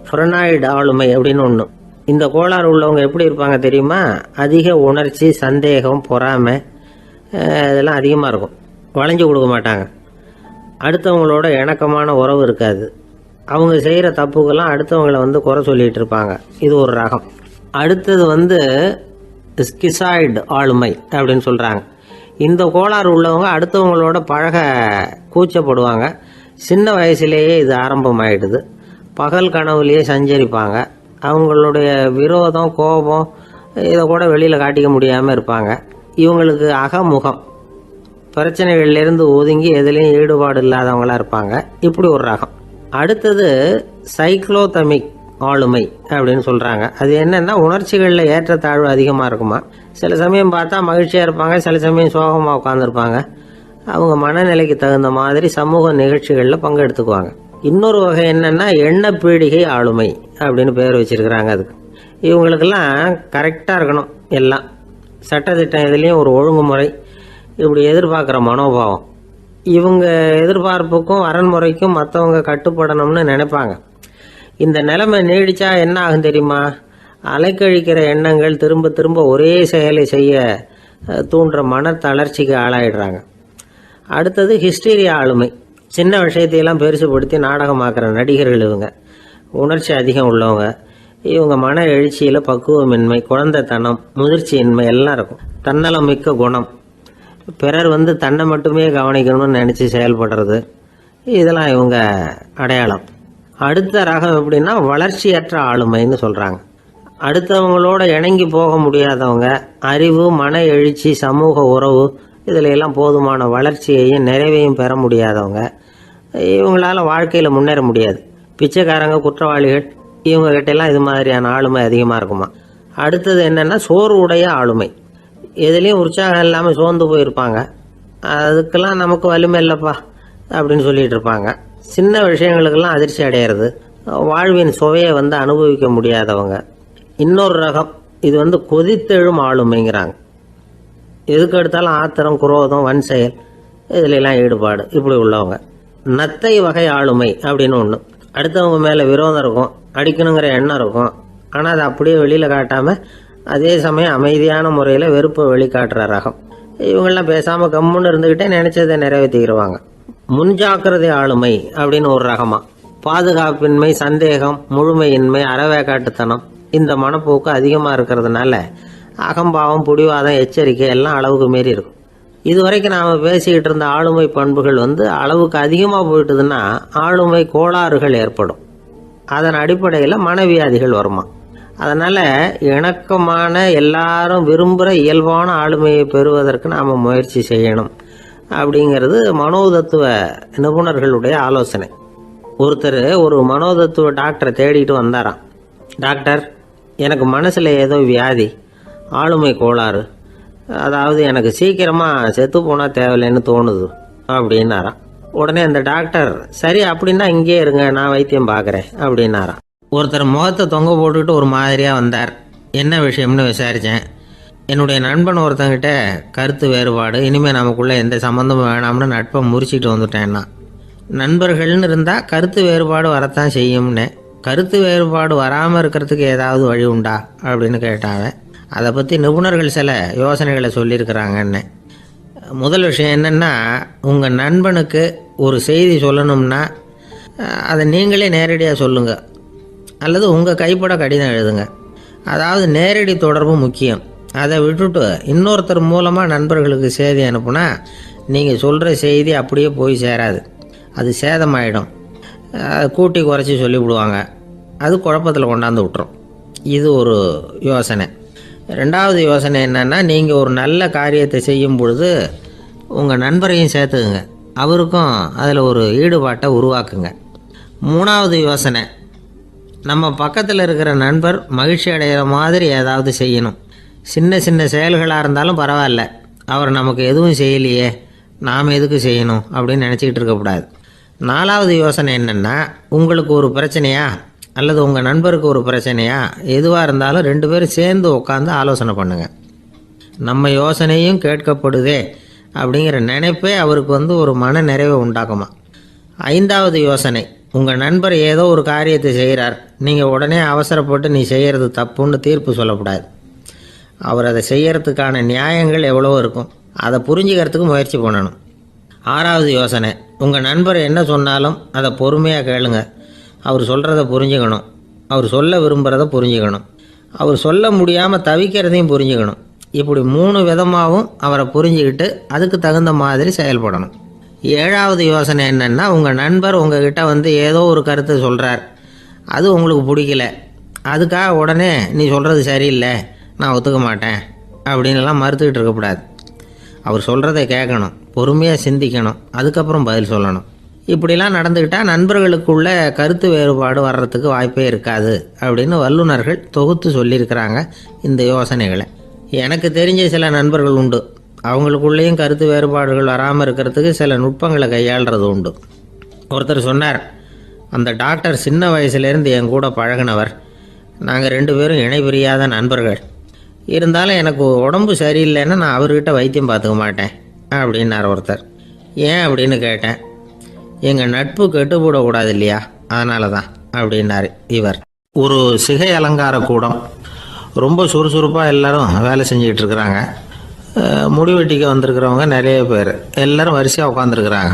ஃப்ரெனாய்டு ஆளுமை அப்படின்னு ஒன்று. இந்த கோளாறு உள்ளவங்க எப்படி இருப்பாங்க தெரியுமா? அதிக உணர்ச்சி, சந்தேகம், பொறாமை இதெல்லாம் அதிகமாக இருக்கும். வளைஞ்சு கொடுக்க மாட்டாங்க. அடுத்தவங்களோட இணக்கமான உறவு இருக்காது. அவங்க செய்கிற தப்புக்கெல்லாம் அடுத்தவங்களை குறை சொல்லிகிட்டு இருப்பாங்க. இது ஒரு ரகம். அடுத்தது ஸ்கிசாய்டு ஆளுமை அப்படின்னு சொல்கிறாங்க. இந்த கோளாறு உள்ளவங்க அடுத்தவங்களோட பழக கூச்சப்படுவாங்க. சின்ன வயசுலேயே இது ஆரம்பமாயிடுது. பகல் கனவுலேயே சஞ்சரிப்பாங்க. அவங்களுடைய விரோதம், கோபம் இதை கூட வெளியில் காட்டிக்க முடியாமல் இருப்பாங்க. இவங்களுக்கு அகமுகம், பிரச்சனைகள்லேருந்து ஒதுங்கி எதுலேயும் ஈடுபாடு இல்லாதவங்களாக இருப்பாங்க. இப்படி ஒரு ரகம். அடுத்தது சைக்ளோதமிக் ஆளுமை அப்படின்னு சொல்கிறாங்க. அது என்னென்னா, உணர்ச்சிகளில் ஏற்றத்தாழ்வு அதிகமாக இருக்குமா. சில சமயம் பார்த்தா மகிழ்ச்சியாக இருப்பாங்க, சில சமயம் சோகமாக உட்காந்துருப்பாங்க. அவங்க மனநிலைக்கு தகுந்த மாதிரி சமூக நிகழ்ச்சிகளில் பங்கெடுத்துக்குவாங்க. இன்னொரு வகை என்னென்னா எண்ணப்பீடிகை ஆளுமை அப்படின்னு பேர் வச்சிருக்கிறாங்க. அதுக்கு இவங்களுக்கெல்லாம் கரெக்டாக இருக்கணும், எல்லாம் சட்டத்திட்டம், இதுலேயும் ஒரு ஒழுங்குமுறை, இப்படி எதிர்பார்க்குற மனோபாவம். இவங்க எதிர்பார்ப்புக்கும் வரன்முறைக்கும் மற்றவங்க கட்டுப்படணும்னு நினைப்பாங்க. இந்த நிலைமை நீடிச்சா என்ன ஆகும் தெரியுமா? அலைக்கழிக்கிற எண்ணங்கள் திரும்ப திரும்ப ஒரே செயலை செய்ய தூண்டுற மன தளர்ச்சிக்கு ஆளாயிடுறாங்க. அடுத்தது ஹிஸ்டீரியா ஆளுமை. சின்ன விஷயத்தையெல்லாம் பெருசுபடுத்தி நாடகமாக்குற நடிகர்கள் இவங்க. உணர்ச்சி அதிகம் உள்ளவங்க. இவங்க மன எழுச்சியில் பக்குவமின்மை, குழந்தைத்தனம், முதிர்ச்சியின்மை எல்லாம் இருக்கும். தன்னலம் மிக்க குணம். பிறர் தன்னை மட்டுமே கவனிக்கணும்னு நினச்சி செயல்படுறது, இதெல்லாம் இவங்க அடையாளம். அடுத்த ரகம் எப்படின்னா வளர்ச்சியற்ற ஆளுமைன்னு சொல்கிறாங்க. அடுத்தவங்களோட இணங்கி போக முடியாதவங்க, அறிவு, மன எழுச்சி, சமூக உறவு இதில் எல்லாம் போதுமான வளர்ச்சியையும் நிறைவையும் பெற முடியாதவங்க. இவங்களால வாழ்க்கையில் முன்னேற முடியாது. பிச்சைக்காரங்க, குற்றவாளிகள் இவங்க கிட்டெல்லாம் இது மாதிரியான ஆளுமை அதிகமாக இருக்குமா. அடுத்தது என்னென்னா சோர்வுடைய ஆளுமை. எதுலேயும் உற்சாகம் இல்லாமல் சோர்ந்து போயிருப்பாங்க. அதுக்கெல்லாம் நமக்கு வலிமை இல்லைப்பா அப்படின்னு சொல்லிட்டு இருப்பாங்க. சின்ன விஷயங்களுக்கெல்லாம் அதிர்ச்சி அடையிறது, வாழ்வின் சுவையை அனுபவிக்க முடியாதவங்க. இன்னொரு ரகம் இது கொதித்தெழும் ஆளுமைங்கிறாங்க. எதுக்கு எடுத்தாலும் ஆத்திரம், குரோதம், வன் செயல் இதிலெல்லாம் ஈடுபாடு இப்படி உள்ளவங்க. நத்தை வகை ஆளுமை அப்படின்னு ஒன்று. அடுத்தவங்க மேலே விரோதம் இருக்கும், அடிக்கணுங்கிற எண்ணம் இருக்கும். ஆனால் அதை அப்படியே வெளியில் காட்டாமல் அதே சமயம் அமைதியான முறையில் வெறுப்பை வெளிக்காட்டுற ரகம். இவங்கெல்லாம் பேசாமல் கம்முன்னு இருந்துக்கிட்டே நினைச்சதை நிறைவேற்றிக்கிடுவாங்க. முன்ஜாக்கிரதை ஆளுமை அப்படின்னு ஒரு ரகமா. பாதுகாப்பின்மை, சந்தேகம், முழுமையின்மை, அறவேக்காட்டுத்தனம் இந்த மனப்போக்கு அதிகமாக இருக்கிறதுனால அகம்பாவம், புடிவாதம், எச்சரிக்கை எல்லாம் அளவுக்கு மீறி இருக்கும். இதுவரைக்கும் நாம் பேசிக்கிட்டு இருந்த ஆளுமை பண்புகள் அளவுக்கு அதிகமாக போயிட்டுதுன்னா ஆளுமை கோளாறுகள் ஏற்படும். அதன் அடிப்படையில் மனவியாதிகள் வருமா. அதனால் இணக்கமான எல்லாரும் விரும்புகிற இயல்பான ஆளுமையை பெறுவதற்கு நாம் முயற்சி செய்யணும் அப்படிங்கிறது மனோதத்துவ நிபுணர்களுடைய ஆலோசனை. ஒருத்தர் ஒரு மனோதத்துவ டாக்டரை தேடிட்டு வந்தாராம். டாக்டர், எனக்கு மனசில் ஏதோ வியாதி, ஆளுமை கோளாறு, அதாவது எனக்கு சீக்கிரமாக செத்து போனால் தேவையில்லைன்னு தோணுது அப்படின்னாராம். உடனே அந்த டாக்டர், சரி அப்படின்னா இங்கே இருங்க, நான் வைத்தியம் பார்க்குறேன் அப்படின்னாராம். ஒருத்தர் முகத்தை தொங்க போட்டுக்கிட்டு ஒரு மாதிரியாக வந்தார். என்ன விஷயம்னு விசாரித்தேன். என்னுடைய நண்பன் ஒருத்தங்கிட்ட கருத்து வேறுபாடு, இனிமேல் நமக்குள்ளே எந்த சம்மந்தமும் வேணாம்னு நட்பை முறிச்சிட்டு வந்துட்டேன்னா. நண்பர்கள்னு இருந்தால் கருத்து வேறுபாடு வரத்தான் செய்யும்னு. கருத்து வேறுபாடு வராமல் இருக்கிறதுக்கு ஏதாவது வழி உண்டா அப்படின்னு கேட்டாங்க. அதை பற்றி நிபுணர்கள் சில யோசனைகளை சொல்லியிருக்கிறாங்கன்னு. முதல் விஷயம் என்னென்னா, உங்கள் நண்பனுக்கு ஒரு செய்தி சொல்லணும்னா அதை நீங்களே நேரடியாக சொல்லுங்கள், அல்லது உங்கள் கைப்பட கடிதம் எழுதுங்க. அதாவது நேரடி தொடர்பு முக்கியம். அதை விட்டுட்டு இன்னொருத்தர் மூலமாக நண்பர்களுக்கு செய்தி அனுப்புனா நீங்கள் சொல்கிற செய்தி அப்படியே போய் சேராது, அது சேதமாயிடும். கூட்டி குறைச்சி சொல்லிவிடுவாங்க, அது குழப்பத்தில் கொண்டாந்து விட்டுரும். இது ஒரு யோசனை. ரெண்டாவது யோசனை என்னென்னா, நீங்கள் ஒரு நல்ல காரியத்தை செய்யும் பொழுது உங்கள் நண்பரையும் சேர்த்துக்குங்க, அவருக்கும் அதில் ஒரு ஈடுபாட்டை உருவாக்குங்க. மூணாவது யோசனை, நம்ம பக்கத்தில் இருக்கிற நண்பர் மகிழ்ச்சி அடைகிற மாதிரி ஏதாவது செய்யணும். சின்ன சின்ன செயல்களாக இருந்தாலும் பரவாயில்ல, அவர் நமக்கு எதுவும் செய்யலையே, நாம் எதுக்கு செய்யணும் அப்படின்னு நினச்சிக்கிட்டு இருக்கக்கூடாது. நாலாவது யோசனை என்னென்னா, உங்களுக்கு ஒரு பிரச்சனையா அல்லது உங்கள் நண்பருக்கு ஒரு பிரச்சனையா, எதுவாக இருந்தாலும் 2 பேரும் சேர்ந்து உட்காந்து ஆலோசனை பண்ணுங்கள். நம்ம யோசனையும் கேட்கப்படுதே அப்படிங்கிற நினைப்பே அவருக்கு ஒரு மன நிறைவை உண்டாக்குமா. 5வது யோசனை, உங்கள் நண்பர் ஏதோ ஒரு காரியத்தை செய்கிறார், நீங்கள் உடனே அவசரப்பட்டு நீ செய்கிறது தப்புன்னு தீர்ப்பு சொல்லக்கூடாது. அவர் அதை செய்யறதுக்கான நியாயங்கள் எவ்வளோ இருக்கும், அதை புரிஞ்சுக்கிறதுக்கு முயற்சி பண்ணணும். 6வது யோசனை, உங்கள் நண்பர் என்ன சொன்னாலும் அதை பொறுமையாக கேளுங்க. அவர் சொல்கிறத புரிஞ்சுக்கணும், அவர் சொல்ல விரும்புகிறத புரிஞ்சுக்கணும், அவர் சொல்ல முடியாமல் தவிக்கிறதையும் புரிஞ்சுக்கணும். இப்படி 3 விதமாகவும் அவரை புரிஞ்சுக்கிட்டு அதுக்கு தகுந்த மாதிரி செயல்படணும். 7வது யோசனை என்னென்னா, உங்கள் நண்பர் உங்ககிட்ட ஏதோ ஒரு கருத்தை சொல்கிறார், அது உங்களுக்கு பிடிக்கல, அதுக்காக உடனே நீ சொல்கிறது சரியில்லை, நான் ஒத்துக்க மாட்டேன் அப்படின்லாம் மறுத்துக்கிட்டு இருக்கக்கூடாது. அவர் சொல்கிறத கேட்கணும், பொறுமையாக சிந்திக்கணும், அதுக்கப்புறம் பதில் சொல்லணும். இப்படிலாம் நடந்துக்கிட்டால் நண்பர்களுக்குள்ள கருத்து வேறுபாடு வர்றதுக்கு வாய்ப்பே இருக்காது அப்படின்னு வல்லுநர்கள் தொகுத்து சொல்லியிருக்கிறாங்க இந்த யோசனைகளை. எனக்கு தெரிஞ்ச சில நண்பர்கள் உண்டு, அவங்களுக்குள்ளேயும் கருத்து வேறுபாடுகள் வராமல் இருக்கிறதுக்கு சில நுட்பங்களை கையாளுறது உண்டு. ஒருத்தர் சொன்னார், அந்த டாக்டர் சின்ன வயசுலேருந்து என் கூட பழகினவர், நாங்கள் 2 பேரும் இணை பிரியாத நண்பர்கள். இருந்தாலும் எனக்கு உடம்பு சரியில்லைன்னா நான் அவர்கிட்ட வைத்தியம் பார்த்துக்க மாட்டேன் அப்படின்னார் ஒருத்தர். ஏன் அப்படின்னு கேட்டேன். எங்கள் நட்பு கெட்டுப்படக்கூடாது இல்லையா, அதனால தான் அப்படின்னார் இவர். ஒரு சிகை அலங்கார கூடம். ரொம்ப சுறுசுறுப்பாக எல்லாரும் வேலை செஞ்சுக்கிட்டு இருக்கிறாங்க. முடி வெட்டிக்க வந்திருக்கிறவங்க நிறைய பேர் எல்லாரும் வரிசையாக உட்காந்துருக்குறாங்க.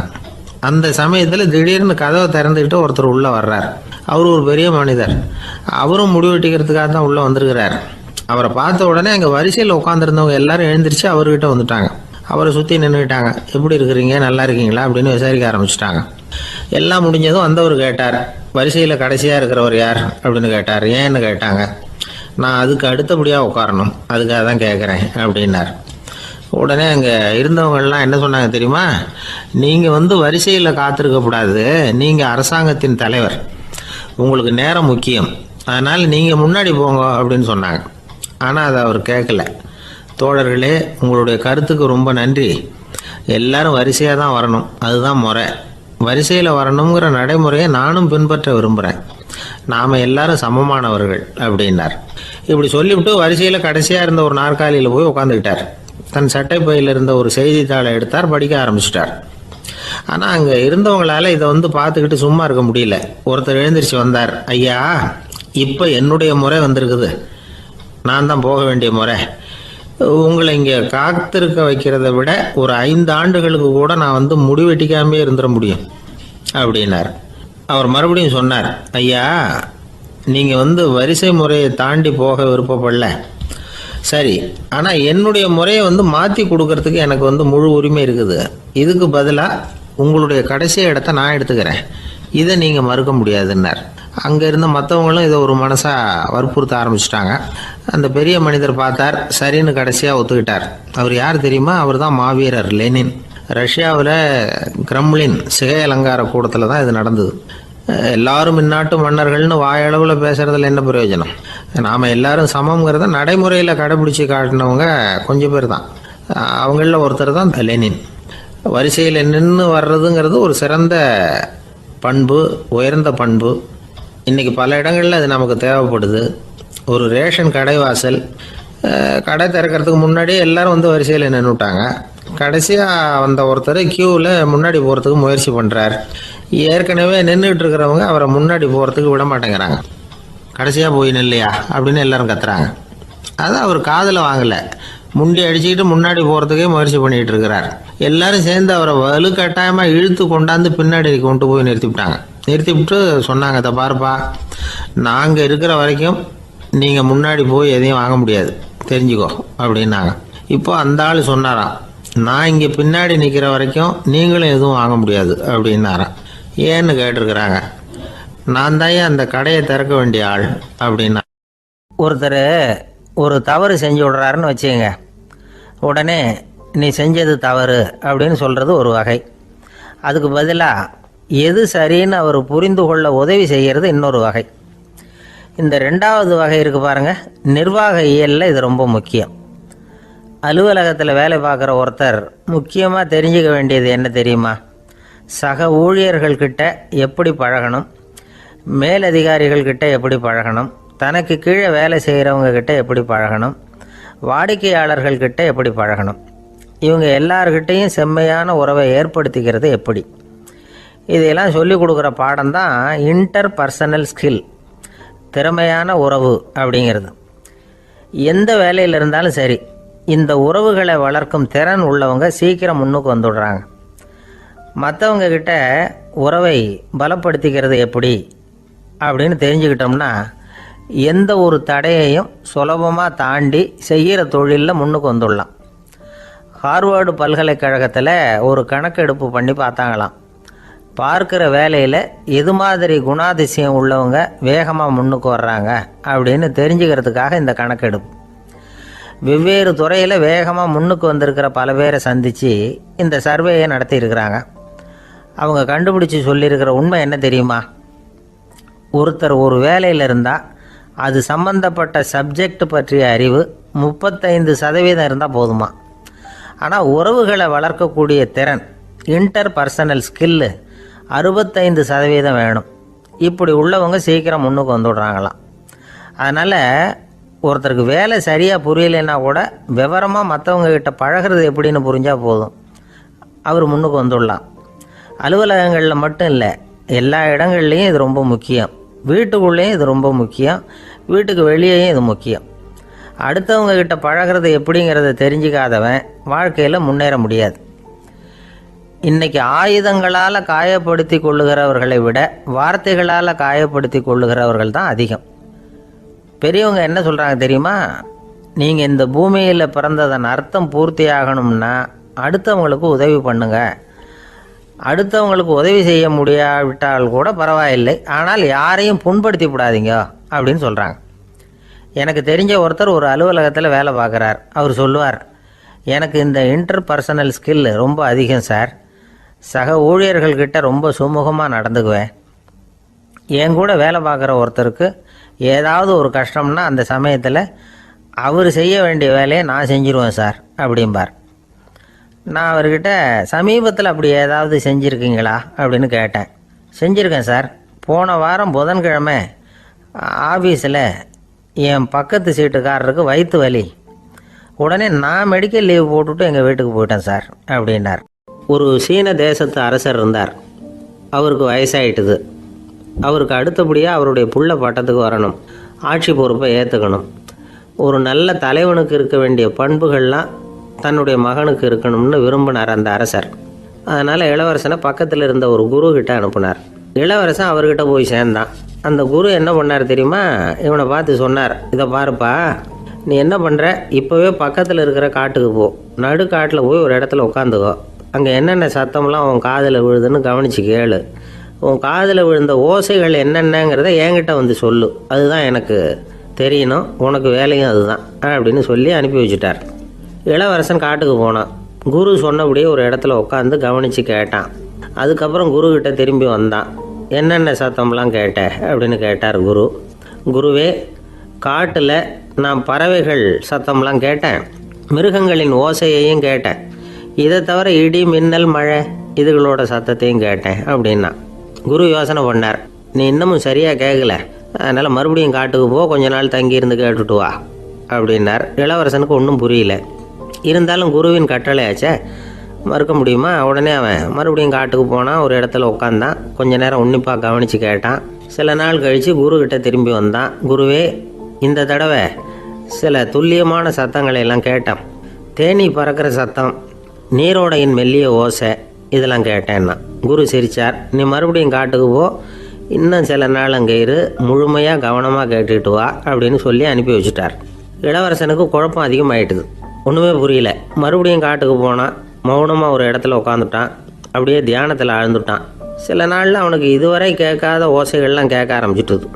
அந்த சமயத்தில் திடீர்னு கதவை திறந்துக்கிட்டு ஒருத்தர் உள்ளே வர்றார். அவர் ஒரு பெரிய மனிதர். அவரும் முடி வெட்டிக்கிறதுக்காக தான் உள்ளே வந்திருக்கிறார். அவரை பார்த்த உடனே அங்கே வரிசையில் உட்காந்துருந்தவங்க எல்லாரும் எழுந்திரிச்சு அவர்கிட்ட வந்துட்டாங்க. அவரை சுற்றி நின்றுக்கிட்டாங்க. எப்படி இருக்கிறீங்க, நல்லா இருக்கீங்களா அப்படின்னு விசாரிக்க ஆரம்பிச்சிட்டாங்க. எல்லாம் முடிஞ்சதும் வந்தவர் கேட்டார், வரிசையில் கடைசியாக இருக்கிறவர் யார் அப்படின்னு கேட்டார். ஏன்னு கேட்டாங்க. நான் அதுக்கு அடுத்தபடியாக உட்காரணும், அதுக்காக தான் கேட்குறேன் அப்படின்னார். உடனே அங்கே இருந்தவங்கெல்லாம் என்ன சொன்னாங்க தெரியுமா? நீங்கள் வரிசையில் காத்திருக்கக்கூடாது, நீங்கள் அரசாங்கத்தின் தலைவர், உங்களுக்கு நேரம் முக்கியம், அதனால் நீங்கள் முன்னாடி போங்க அப்படின்னு சொன்னாங்க. ஆனால் அதை அவர் கேட்கல. தோழர்களே, உங்களுடைய கருத்துக்கு ரொம்ப நன்றி. எல்லாரும் வரிசையாக தான் வரணும், அதுதான் முறை. வரிசையில் வரணுங்கிற நடைமுறையை நானும் பின்பற்ற விரும்புகிறேன். நாம் எல்லாரும் சமமானவர்கள் அப்படின்னார். இப்படி சொல்லிவிட்டு வரிசையில் கடைசியாக இருந்த ஒரு நாற்காலியில் போய் உட்காந்துக்கிட்டார். தன் சட்டை பையில் இருந்த ஒரு செய்தித்தாளை எடுத்தார், படிக்க ஆரம்பிச்சிட்டார். ஆனால் அங்கே இருந்தவங்களால இதை பார்த்துக்கிட்டு சும்மா இருக்க முடியல. ஒருத்தர் எழுந்திரிச்சு வந்தார். ஐயா, இப்போ என்னுடைய முறை வந்திருக்குது, நான் தான் போக வேண்டிய முறை. உங்களை இங்கே காத்திருக்க வைக்கிறத விட ஒரு 5 ஆண்டுகளுக்கு கூட நான் முடி வெட்டிக்காமே இருந்துட முடியும் அப்படின்னார். அவர் மறுபடியும் சொன்னார், ஐயா, நீங்கள் வரிசை முறையை தாண்டி போக விருப்பப்படல, சரி, ஆனால் என்னுடைய முறையை மாற்றி கொடுக்கறதுக்கு எனக்கு முழு உரிமை இருக்குது. இதுக்கு பதிலாக உங்களுடைய கடைசி இடத்த நான் எடுத்துக்கிறேன், இதை நீங்கள் மறுக்க முடியாதுன்னார். அங்கே இருந்த மற்றவங்களும் இதை ஒரு மனசாக வற்புறுத்த ஆரம்பிச்சிட்டாங்க. அந்த பெரிய மனிதர் பார்த்தார், சரின்னு கடைசியாக ஒத்துக்கிட்டார். அவர் யார் தெரியுமா? அவர் தான் மாவீரர் லெனின். ரஷ்யாவில் கிரெம்ளின் சிகை அலங்கார கூடத்தில் தான் இது நடந்தது. எல்லாரும் இந்நாட்டு மன்னர்கள்னு வாயளவில் பேசுகிறதுல என்ன பிரயோஜனம்? நாம் எல்லாரும் சமங்கிறத நடைமுறையில் கடைபிடிச்சி காட்டினவங்க கொஞ்சம் பேர் தான். அவங்களில் ஒருத்தர் தான் லெனின். வரிசையில் நின்று வர்றதுங்கிறது ஒரு சிறந்த பண்பு, உயர்ந்த பண்பு. இன்றைக்கி பல இடங்களில் அது நமக்கு தேவைப்படுது. ஒரு ரேஷன் கடை வாசல், கடை திறக்கிறதுக்கு முன்னாடியே எல்லாரும் வரிசையில் நின்றுட்டாங்க. கடைசியாக வந்த ஒருத்தர் க்யூவில் முன்னாடி போகிறதுக்கு முயற்சி பண்ணுறார். ஏற்கனவே நின்றுட்டு இருக்கிறவங்க அவரை முன்னாடி போகிறதுக்கு விட மாட்டேங்கிறாங்க. கடைசியாக போய் நில்லையா அப்படின்னு எல்லாரும் கத்துறாங்க. அது அவர் காதில் வாங்கலை. முண்டி அடிச்சுக்கிட்டு முன்னாடி போகிறதுக்கே முயற்சி பண்ணிகிட்டு இருக்கிறார். எல்லாரும் சேர்ந்து அவரை வலுக்கட்டாயமாக இழுத்து கொண்டாந்து பின்னாடி கொண்டு போய் நிறுத்திவிட்டு சொன்னாங்க, இதை பாருப்பா, நாங்கள் இருக்கிற வரைக்கும் நீங்கள் முன்னாடி போய் எதையும் வாங்க முடியாது, தெரிஞ்சுக்கோ அப்படின்னாங்க. இப்போ அந்த ஆள் சொன்னாராம், நான் இங்கே பின்னாடி நிற்கிற வரைக்கும் நீங்களும் எதுவும் வாங்க முடியாது அப்படின்னாராம். ஏன்னு கேட்டிருக்கிறாங்க. நான் தான் அந்த கடையை திறக்க வேண்டிய ஆள் அப்படின்னா. ஒருத்தர் ஒரு தவறு செஞ்சு விடுறாருன்னு வச்சுக்கோங்க. உடனே நீ செஞ்சது தவறு அப்படின்னு சொல்கிறது ஒரு வகை. அதுக்கு பதிலாக எது சரின்னு அவர் புரிந்து கொள்ள உதவி செய்கிறது இன்னொரு வகை. இந்த 2வது வகை இருக்குது பாருங்கள், நிர்வாக இயலில் இது ரொம்ப முக்கியம். அலுவலகத்தில் வேலை பார்க்குற ஒருத்தர் முக்கியமாக தெரிஞ்சுக்க வேண்டியது என்ன தெரியுமா? சக ஊழியர்கள்கிட்ட எப்படி பழகணும், மேலதிகாரிகள்கிட்ட எப்படி பழகணும், தனக்கு கீழே வேலை செய்கிறவங்கக்கிட்ட எப்படி பழகணும், வாடிக்கையாளர்கள்கிட்ட எப்படி பழகணும், இவங்க எல்லார்கிட்டையும் செம்மையான உறவை ஏற்படுத்திக்கிறது எப்படி, இதையெல்லாம் சொல்லிக் கொடுக்குற பாடம் தான் இன்டர் பர்சனல் ஸ்கில், திறமையான உறவு அப்படிங்கிறது. எந்த வேலையில் இருந்தாலும் சரி, இந்த உறவுகளை வளர்க்கும் திறன் உள்ளவங்க சீக்கிரம் முன்னுக்கு வந்துடுறாங்க. மற்றவங்க கிட்ட உறவை பலப்படுத்திக்கிறது எப்படி அப்படின்னு தெரிஞ்சுக்கிட்டோம்னா எந்த ஒரு தடையையும் சுலபமாக தாண்டி செய்கிற தொழிலில் முன்னுக்கு வந்துடலாம். ஹார்வர்டு பல்கலைக்கழகத்தில் ஒரு கணக்கெடுப்பு பண்ணி பார்த்தாங்களாம். பார்க்குற வேலையில் எது மாதிரி குணாதிசயம் உள்ளவங்க வேகமாக முன்னுக்கு வர்றாங்க அப்படின்னு தெரிஞ்சுக்கிறதுக்காக இந்த கணக்கெடுப்பு. வெவ்வேறு துறையில் வேகமாக முன்னுக்கு வந்திருக்கிற பல பேரை சந்தித்து இந்த சர்வேயை நடத்தியிருக்கிறாங்க. அவங்க கண்டுபிடிச்சி சொல்லியிருக்கிற உண்மை என்ன தெரியுமா? ஒருத்தர் ஒரு வேலையில் இருந்தால் அது சம்பந்தப்பட்ட சப்ஜெக்ட் பற்றிய அறிவு 35% இருந்தால் போதுமா. ஆனால் உறவுகளை வளர்க்கக்கூடிய திறன், இன்டர் பர்சனல் ஸ்கில்லு 65% வேணும். இப்படி உள்ளவங்க சீக்கிரம் முன்னுக்கு வந்துடுறாங்களாம். அதனால் ஒருத்தருக்கு வேலை சரியாக புரியலைன்னா கூட விவரமாக மற்றவங்கக்கிட்ட பழகிறது எப்படின்னு புரிஞ்சால் போதும், அவர் முன்னுக்கு வந்துடலாம். அலுவலகங்களில் மட்டும் இல்லை, எல்லா இடங்கள்லையும் இது ரொம்ப முக்கியம். வீட்டுக்குள்ளேயும் இது ரொம்ப முக்கியம், வீட்டுக்கு வெளியேயும் இது முக்கியம். அடுத்தவங்க கிட்ட பழகிறது எப்படிங்கிறத தெரிஞ்சிக்காதவன் வாழ்க்கையில் முன்னேற முடியாது. இன்றைக்கி ஆயுதங்களால் காயப்படுத்தி கொள்ளுகிறவர்களை விட வார்த்தைகளால் காயப்படுத்தி கொள்ளுகிறவர்கள் தான் அதிகம். பெரியவங்க என்ன சொல்கிறாங்க தெரியுமா? நீங்கள் இந்த பூமியில் பிறந்ததன் அர்த்தம் பூர்த்தி ஆகணும்னா அடுத்தவங்களுக்கு உதவி பண்ணுங்க. அடுத்தவங்களுக்கு உதவி செய்ய முடியாவிட்டால் கூட பரவாயில்லை, ஆனால் யாரையும் புண்படுத்தி விடாதீங்க அப்படின்னு சொல்கிறாங்க. எனக்கு தெரிஞ்ச ஒருத்தர் ஒரு அலுவலகத்தில் வேலை பார்க்குறார். அவர் சொல்லுவார், எனக்கு இந்த இன்டர்பர்சனல் ஸ்கில் ரொம்ப அதிகம் சார். சக ஊழியர்கள்கிட்ட ரொம்ப சுமூகமாக நடந்துக்குவேன். என் கூட வேலை பார்க்குற ஒருத்தருக்கு ஏதாவது ஒரு கஷ்டம்னா அந்த சமயத்தில் அவர் செய்ய வேண்டிய வேலையை நான் செஞ்சிருவேன் சார் அப்படிம்பார். நான் அவர்கிட்ட சமீபத்தில் அப்படி ஏதாவது செஞ்சுருக்கீங்களா அப்படின்னு கேட்டேன். செஞ்சுருக்கேன் சார். போன வாரம் புதன்கிழமை ஆஃபீஸில் என் பக்கத்து சீட்டுக்காரருக்கு வயிற்று வலி. உடனே நான் மெடிக்கல் லீவ் போட்டுவிட்டு எங்கள் வீட்டுக்கு போயிட்டேன் சார் அப்படின்னார். ஒரு சீன தேசத்து அரசர் இருந்தார். அவருக்கு வயசாயிட்டுது. அவருக்கு அடுத்தபடியாக அவருடைய புள்ள பட்டத்துக்கு வரணும், ஆட்சி பொறுப்பை ஏற்றுக்கணும். ஒரு நல்ல தலைவனுக்கு இருக்க வேண்டிய பண்புகள்லாம் தன்னுடைய மகனுக்கு இருக்கணும்னு விரும்பினார் அந்த அரசர். அதனால் இளவரசனை பக்கத்தில் இருந்த ஒரு குரு கிட்ட அனுப்புனார். இளவரசன் அவர்கிட்ட போய் சேர்ந்தான். அந்த குரு என்ன பண்ணார் தெரியுமா? இவனை பார்த்து சொன்னார், இதை பாருப்பா, நீ என்ன பண்ணுற, இப்போவே பக்கத்தில் இருக்கிற காட்டுக்கு போ, நடு காட்டில் போய் ஒரு இடத்துல உட்காந்துக்கோ. அங்கே என்னென்ன சத்தம்லாம் உன் காதில் விழுதுன்னு கவனித்து கேளு. உன் காதில் விழுந்த ஓசைகள் என்னென்னங்கிறத என்கிட்ட வந்து சொல்லு, அதுதான் எனக்கு தெரியணும், உனக்கு வேலையும் அதுதான் அப்படின்னு சொல்லி அனுப்பி வச்சுட்டார். இளவரசன் காட்டுக்கு போனான். குரு சொன்னபடியே ஒரு இடத்துல உட்காந்து கவனித்து கேட்டான். அதுக்கப்புறம் குருக்கிட்ட திரும்பி வந்தான். என்னென்ன சத்தம்லாம் கேட்ட அப்படின்னு கேட்டார் குரு. குருவே, காட்டில் நான் பறவைகள் சத்தம்லாம் கேட்டேன், மிருகங்களின் ஓசையையும் கேட்டேன், இதை தவிர இடி மின்னல் மழை இதுகளோட சத்தத்தையும் கேட்டேன் அப்படின்னா. குரு யோசனை பண்ணார், நீ இன்னமும் சரியாக கேட்கல, அதனால் மறுபடியும் காட்டுக்கு போ, கொஞ்ச நாள் தங்கியிருந்து கேட்டுட்டு வா அப்படின்னார். இளவரசனுக்கு ஒன்றும் புரியல. இருந்தாலும் குருவின் கட்டளையாச்சே, மறுக்க முடியுமா? உடனே அவன் மறுபடியும் காட்டுக்கு போனான். ஒரு இடத்துல உட்காந்தான். கொஞ்ச நேரம் உன்னிப்பாக கவனித்து கேட்டான். சில நாள் கழித்து குருக்கிட்ட திரும்பி வந்தான். குருவே, இந்த தடவை சில துல்லியமான சத்தங்களை எல்லாம் கேட்டான். தேனீ பறக்கிற சத்தம், நீரோடையின் மெல்லிய ஓசை, இதெல்லாம் கேட்டேன்னா. குரு சிரித்தார். நீ மறுபடியும் காட்டுக்கு போ, இன்னும் சில நாள் அங்கே இரு, முழுமையாக கவனமாக கேட்டுட்டு வா அப்படின்னு சொல்லி அனுப்பி வச்சுட்டார். இளவரசனுக்கு குழப்பம் அதிகமாயிட்டுது. ஒன்றுமே புரியல. மறுபடியும் காட்டுக்கு போனான். மௌனமாக ஒரு இடத்துல உட்காந்துட்டான். அப்படியே தியானத்தில் ஆழ்ந்துட்டான். சில நாளில் அவனுக்கு இதுவரை கேட்காத ஓசைகள்லாம் கேட்க ஆரம்பிச்சிட்டுது.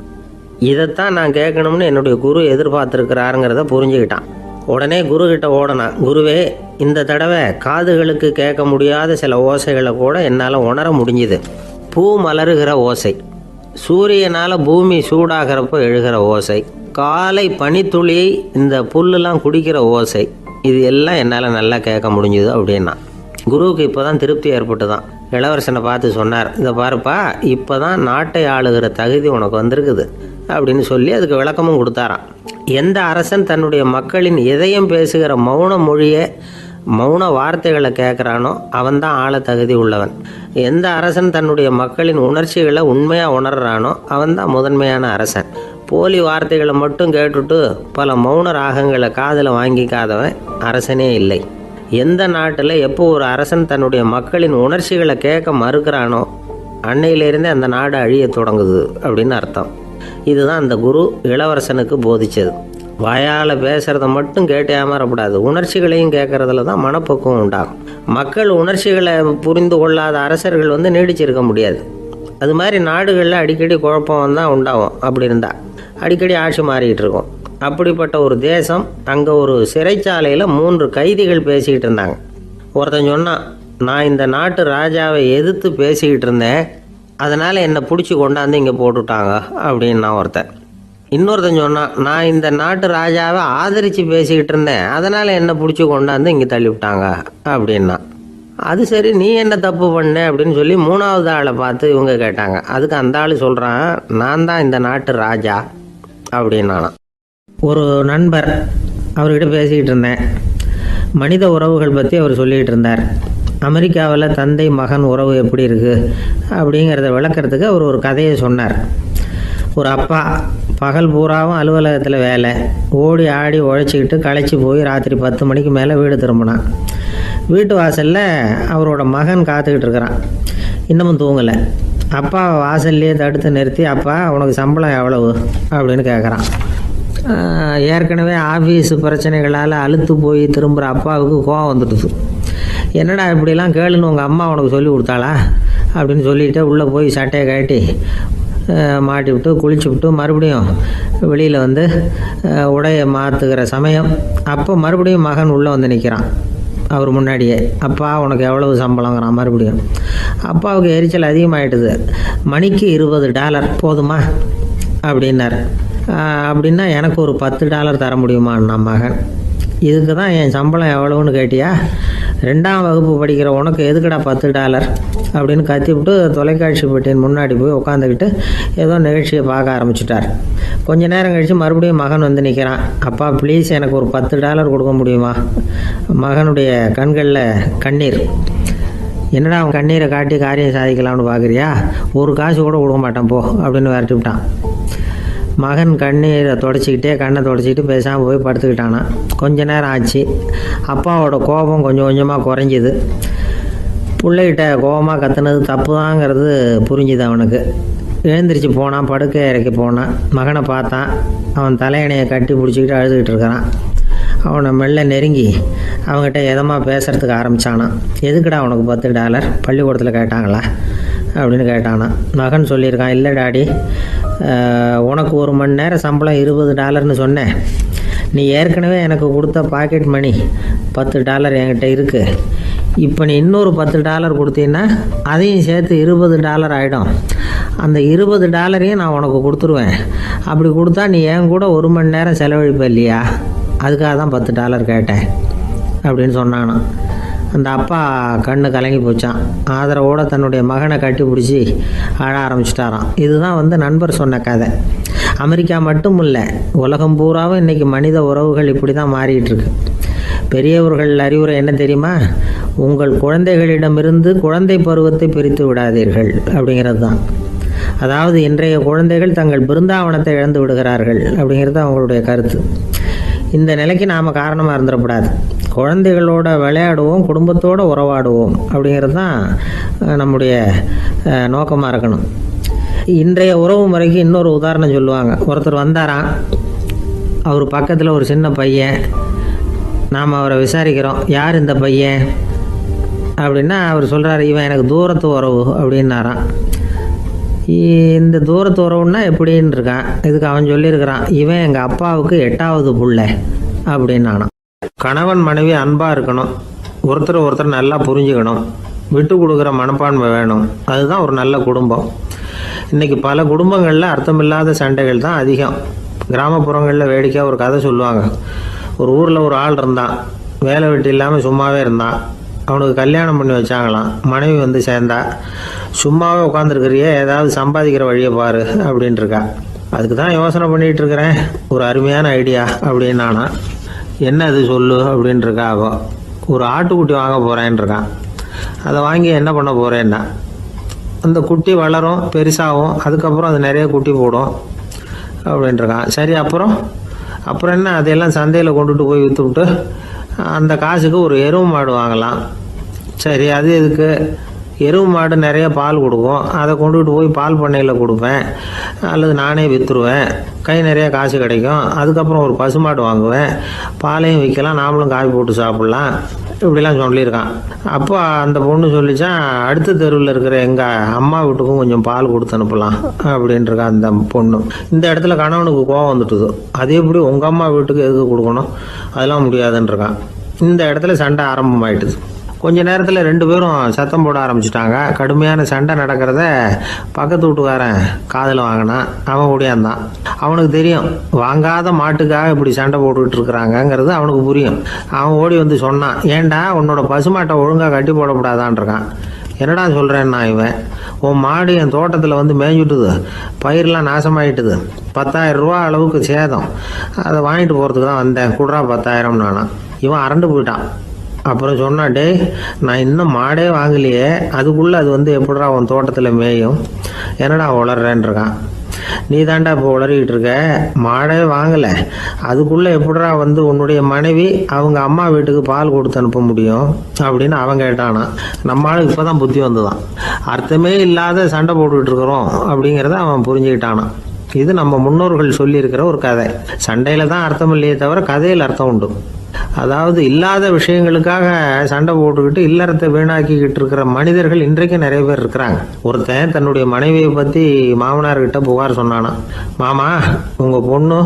இதைத்தான் நான் கேட்கணும்னு என்னுடைய குரு எதிர்பார்த்துருக்கிறாருங்கிறத புரிஞ்சுக்கிட்டான். உடனே குருக்கிட்ட ஓடனான். குருவே, இந்த தடவை காதுகளுக்கு கேட்க முடியாத சில ஓசைகளை கூட என்னால் உணர முடிஞ்சுது. பூ மலருகிற ஓசை, சூரியனால் பூமி சூடாகிறப்போ எழுகிற ஓசை, காலை பனித்துளி இந்த புல்லுலாம் குடிக்கிற ஓசை, இது எல்லாம் என்னால் நல்லா கேட்க முடிஞ்சுது அப்படின்னா. குருவுக்கு இப்போ தான் திருப்தி ஏற்பட்டு தான். இளவரசனை பார்த்து சொன்னார், இதை பாருப்பா, இப்போ தான் நாட்டை ஆளுகிற தகுதி உனக்கு வந்திருக்குது அப்படின்னு சொல்லி அதுக்கு விளக்கமும் கொடுத்தாராம். எந்த அரசன் தன்னுடைய மக்களின் இதயம் பேசுகிற மௌன மொழியை, மௌன வார்த்தைகளை கேட்குறானோ அவன்தான் ஆள தகுதி உள்ளவன். எந்த அரசன் தன்னுடைய மக்களின் உணர்ச்சிகளை உண்மையாக உணர்றானோ அவன்தான் முதன்மையான அரசன். போலி வார்த்தைகளை மட்டும் கேட்டுட்டு பல மௌன ராகங்களை காதில் வாங்கிக்காதவன் அரசனே இல்லை. எந்த நாட்டில் எப்போ ஒரு அரசன் தன்னுடைய மக்களின் உணர்ச்சிகளை கேட்க மறுக்கிறானோ அன்னையிலேருந்தே அந்த நாடு அழிய தொடங்குது அப்படின்னு அர்த்தம். இதுதான் அந்த குரு இளவரசனுக்கு போதிச்சது. வாயால் பேசுகிறத மட்டும் கேட்டு ஏமாறக்கூடாது, உணர்ச்சிகளையும் கேட்குறதுல தான் மனப்பக்குவம் உண்டாகும். மக்கள் உணர்ச்சிகளை புரிந்து கொள்ளாத அரசர்கள் நீடிச்சிருக்க முடியாது. அது மாதிரி நாடுகளில் அடிக்கடி குழப்பம் தான் உண்டாகும். அப்படி இருந்தால் அடிக்கடி ஆட்சி மாறிக்கிட்டு இருக்கும். அப்படிப்பட்ட ஒரு தேசம், அங்கே ஒரு சிறைச்சாலையில் 3 கைதிகள் பேசிக்கிட்டு இருந்தாங்க. ஒருத்தன் சொன்னான், நான் இந்த நாட்டு ராஜாவை எதிர்த்து பேசிக்கிட்டு இருந்தேன், அதனால் என்னை பிடிச்சி கொண்டாந்து இங்கே போட்டுட்டாங்க அப்படின்னா ஒருத்தன். இன்னொருத்தன் சொன்னான், நான் இந்த நாட்டு ராஜாவை ஆதரித்து பேசிக்கிட்டு இருந்தேன், அதனால் என்னை பிடிச்சி கொண்டாந்து இங்கே தள்ளிவிட்டாங்க அப்படின்னா. அது சரி, நீ என்ன தப்பு பண்ண அப்படின்னு சொல்லி 3வது ஆளை பார்த்து இவங்க கேட்டாங்க. அதுக்கு அந்த ஆள் சொல்கிறான், நான் தான் இந்த நாட்டு ராஜா அப்படின்னானா. ஒரு நண்பர், அவர்கிட்ட பேசிக்கிட்டு இருந்தேன். மனித உறவுகள் பற்றி அவர் சொல்லிகிட்டு இருந்தார். அமெரிக்காவில் தந்தை மகன் உறவு எப்படி இருக்குது அப்படிங்கிறத விளக்கிறதுக்கு அவர் ஒரு கதையை சொன்னார். ஒரு அப்பா பகல் பூராவும் அலுவலகத்தில் வேலை, ஓடி ஆடி உழைச்சிக்கிட்டு களைச்சி போய் ராத்திரி 10 மணிக்கு மேலே வீடு திரும்பினான். வீட்டு வாசலில் அவரோட மகன் காத்துக்கிட்டு இருக்கிறான். இன்னமும் தூங்கலை. அப்பா வாசல்லையே தடுத்து நிறுத்தி, அப்பா உனக்கு சம்பளம் எவ்வளவு அப்படின்னு கேட்குறான். ஏற்கனவே ஆஃபீஸு பிரச்சனைகளால் அலுத்து போய் திரும்புகிற அப்பாவுக்கு கோவம் வந்துடுது. என்னடா இப்படிலாம் கேளுன்னு உங்கள் அம்மா உனக்கு சொல்லி கொடுத்தாளா அப்படின்னு சொல்லிவிட்டு உள்ளே போய் சட்டையை கட்டி மாட்டி விட்டு குளிச்சு விட்டு மறுபடியும் வெளியில் வந்து உடையை மாற்றுகிற சமயம் அப்போ மறுபடியும் மகன் உள்ளே வந்து நிற்கிறான் அவர் முன்னாடியே. அப்பா உனக்கு எவ்வளவு சம்பளங்கிறான் மறுபடியும். அப்பாவுக்கு எரிச்சல் அதிகமாகிட்டுது. மணிக்கு $20 போதுமா அப்படின்னார். அப்படின்னா எனக்கு ஒரு $10 தர முடியுமான்னா மகன். இதுக்கு தான் என் சம்பளம் எவ்வளவுன்னு கேட்டியா? 2ஆம் வகுப்பு படிக்கிற உனக்கு எதுக்குடா $10 அப்படின்னு கத்திவிட்டு தொலைக்காட்சி பெட்டியின் முன்னாடி போய் உட்காந்துக்கிட்டு ஏதோ நிகழ்ச்சியை பார்க்க ஆரம்பிச்சிட்டார். கொஞ்ச நேரம் கழித்து மறுபடியும் மகன் வந்து நிற்கிறான். அப்பா ப்ளீஸ் எனக்கு ஒரு $10 கொடுக்க முடியுமா? மகனுடைய கண்களில் கண்ணீர். என்னடா அவன் கண்ணீரை காட்டி காரியம் சாதிக்கலாம்னு பார்க்குறியா? ஒரு காசு கூட கொடுக்க மாட்டான் போ அப்படின்னு விரட்டி விட்டான். மகன் கண்ணீரை தொடச்சிக்கிட்டே கண்ணை தொடச்சிக்கிட்டு பேசாமல் போய் படுத்துக்கிட்டானா. கொஞ்ச நேரம் ஆச்சு. அப்பாவோட கோபம் கொஞ்சம் கொஞ்சமாக குறைஞ்சிது. பிள்ளைகிட்ட கோபமாக கத்துனது தப்பு தாங்கிறது புரிஞ்சுது அவனுக்கு. எழுந்திரிச்சு போனான், படுக்கை இறக்கி போனான். மகனை பார்த்தான். அவன் தலையணையை கட்டி பிடிச்சிக்கிட்டு அழுதுகிட்டு இருக்கிறான். அவனை மெல்ல நெருங்கி அவங்ககிட்ட எதமாக பேசுகிறதுக்கு ஆரம்பித்தானான். எதுக்குடா உனக்கு $10 பள்ளிக்கூடத்தில் கேட்டாங்களா அப்படின்னு கேட்டானான். மகன் சொல்லியிருக்கான், இல்லை டாடி, உனக்கு 1 மணி நேரம் சம்பளம் $20ன்னு சொன்னேன். நீ ஏற்கனவே எனக்கு கொடுத்த பாக்கெட் மணி $10 என்கிட்ட இருக்குது. இப்போ நீ இன்னொரு $10 கொடுத்தீங்கன்னா அதையும் சேர்த்து $20 ஆகிடும். அந்த $20 நான் உனக்கு கொடுத்துருவேன். அப்படி கொடுத்தா நீ என் கூட 1 மணி நேரம் செலவழிப்ப இல்லையா? அதுக்காக தான் $10 கேட்டேன் அப்படின்னு சொன்னானான். அந்த அப்பா கண்ணு கலங்கி போச்சான். ஆதரவோடு தன்னுடைய மகனை கட்டி பிடிச்சி அழ ஆரம்பிச்சிட்டாராம். இதுதான் நண்பர் சொன்ன கதை. அமெரிக்கா மட்டும் இல்லை, உலகம் பூராவும் இன்றைக்கி மனித உறவுகள் இப்படி தான் மாறிட்டு இருக்கு. பெரியவர்கள் அறிவுரை என்ன தெரியுமா? உங்கள் குழந்தைகளிடமிருந்து குழந்தை பருவத்தை பிரித்து விடாதீர்கள் அப்படிங்கிறது தான். அதாவது இன்றைய குழந்தைகள் தங்கள் பிருந்தாவனத்தை இழந்து விடுகிறார்கள் அப்படிங்கிறது அவங்களுடைய கருத்து. இந்த நிலைக்கு நாம் காரணமாக இருந்துடக்கூடாது. குழந்தைகளோட விளையாடுவோம், குடும்பத்தோடு உறவாடுவோம் அப்படிங்கிறது தான் நம்முடைய நோக்கமாக இருக்கணும். இன்றைய உறவு முறைக்கு இன்னொரு உதாரணம் சொல்லுவாங்க. ஒருத்தர் வந்தாராம், அவர் பக்கத்தில் ஒரு சின்ன பையன். நாம் அவரை விசாரிக்கிறோம், யார் இந்த பையன் அப்படின்னா அவர் சொல்கிறார், இவன் எனக்கு தூரத்து உறவு அப்படின்னாராம். இந்த தூரத்து உறவுன்னா எப்படின்னு இருக்கான். இதுக்கு அவன் சொல்லியிருக்கிறான், இவன் எங்கள் அப்பாவுக்கு 8வது புள்ள அப்படின்னானான். கணவன் மனைவி அன்பாக இருக்கணும், ஒருத்தர் நல்லா புரிஞ்சுக்கணும், விட்டு கொடுக்குற மனப்பான்மை வேணும். அதுதான் ஒரு நல்ல குடும்பம். இன்றைக்கி பல குடும்பங்களில் அர்த்தமில்லாத சண்டைகள் தான் அதிகம். கிராமப்புறங்களில் வேடிக்கையாக ஒரு கதை சொல்லுவாங்க. ஒரு ஊரில் ஒரு ஆள் இருந்தான், வேலை வெட்டி இல்லாமல் சும்மாவே இருந்தான். அவனுக்கு கல்யாணம் பண்ணி வச்சாங்களாம். மனைவி வந்து சேர்ந்தா, சும்மாவே உட்காந்துருக்கிறியே, ஏதாவது சம்பாதிக்கிற வழியை பாரு அப்படின்ட்டு இருக்கா. அதுக்கு தான் யோசனை பண்ணிகிட்டு இருக்கிறேன், ஒரு அருமையான ஐடியா அப்படின்னு நானா. என்ன அது சொல்லு அப்படின்ட்டுருக்கா. அவன் ஒரு ஆட்டுக்குட்டி வாங்க போகிறேன்னு இருக்கான். அதை வாங்கி என்ன பண்ண போகிறேன்னா, அந்த குட்டி வளரும், பெருசாகும், அதுக்கப்புறம் அது நிறைய குட்டி போடும் அப்படின்ட்டுருக்கான். சரி, அப்புறம் என்ன, அதையெல்லாம் சந்தையில் கொண்டுட்டு போய் விற்றுவிட்டு அந்த காசுக்கு ஒரு எருவு மாடு வாங்கலாம். சரி, அது எதுக்கு? எருவு மாடு நிறைய பால் கொடுக்கும், அதை கொண்டுகிட்டு போய் பால் பண்ணையில் கொடுப்பேன், அல்லது நானே விற்றுருவேன், கை நிறைய காசு கிடைக்கும். அதுக்கப்புறம் ஒரு பசுமாடு வாங்குவேன், பாலையும் விற்கலாம், நாமளும் காய் போட்டு சாப்பிட்லாம், இப்படிலாம் சொல்லியிருக்கான். அப்போ அந்த பொண்ணு சொல்லிச்சான், அடுத்த தெருவில் இருக்கிற எங்கள் அம்மா வீட்டுக்கும் கொஞ்சம் பால் கொடுத்து அனுப்பலாம் அப்படின்ட்டுருக்கா அந்த பொண்ணு. இந்த இடத்துல கணவனுக்கு கோவம் வந்துட்டுது. அது எப்படி உங்கள் அம்மா வீட்டுக்கு எதுக்கு கொடுக்கணும், அதெல்லாம் முடியாதுன்றிருக்கான். இந்த இடத்துல சண்டை ஆரம்பமாயிட்டுது. கொஞ்ச நேரத்தில் 2 பேரும் சத்தம் போட ஆரம்பிச்சிட்டாங்க. கடுமையான சண்டை நடக்கிறத பக்கத்து வீட்டுக்காரன் காதில் வாங்கினான். அவன் ஓடியாந்தான். அவனுக்கு தெரியும், வாங்காத மாட்டுக்காக இப்படி சண்டை போட்டுக்கிட்டு இருக்கிறாங்கங்கிறது அவனுக்கு புரியும். அவன் ஓடி வந்து சொன்னான், ஏண்டா உன்னோட பசுமாட்டை ஒழுங்காக கட்டி போடக்கூடாதான்ருக்கான். என்னடா சொல்கிறேன்னா, இவன் உன் மாடு என் தோட்டத்தில் வந்து மேய்ஞ்சுட்டுது, பயிரெலாம் நாசமாயிட்டுது, 10,000 ரூபா அளவுக்கு சேதம், அதை வாங்கிட்டு போகிறதுக்கு தான் வந்தேன், குடுறா 10,000 நானா. இவன் அரண்டு போயிட்டான். அப்புறம் சொன்னான், டே நான் இன்னும் மாடே வாங்கலையே, அதுக்குள்ளே அது வந்து எப்படிடா உன் தோட்டத்தில் மேயும், என்னடா வளர்றேன்ருக்கான். நீ தாண்டா இப்போ உளறிக்கிட்டு இருக்க, மாடே வாங்கலை, அதுக்குள்ளே எப்படிடா வந்து உன்னுடைய மனைவி அவங்க அம்மா வீட்டுக்கு பால் கொடுத்து அனுப்ப முடியும் அப்படின்னு அவன் கேட்டானா. நம்ம ஆளுக்கு இப்போ தான் புத்தி வந்துதான். அர்த்தமே இல்லாத சண்டை போட்டுக்கிட்டு இருக்கிறோம் அப்படிங்கிறத அவன் புரிஞ்சுக்கிட்டானான். இது நம்ம முன்னோர்கள் சொல்லியிருக்கிற ஒரு கதை. சண்டையில தான் அர்த்தம் இல்லையே தவிர கதையில் அர்த்தம் உண்டு. அதாவது இல்லாத விஷயங்களுக்காக சண்டை போட்டுக்கிட்டு இல்லறத்தை வீணாக்கிக்கிட்டு இருக்கிற மனிதர்கள் இன்றைக்கு நிறைய பேர் இருக்கிறாங்க. ஒருத்தன் தன்னுடைய மனைவியை பற்றி மாமனார்கிட்ட புகார் சொன்னானா, மாமா உங்கள் பொண்ணு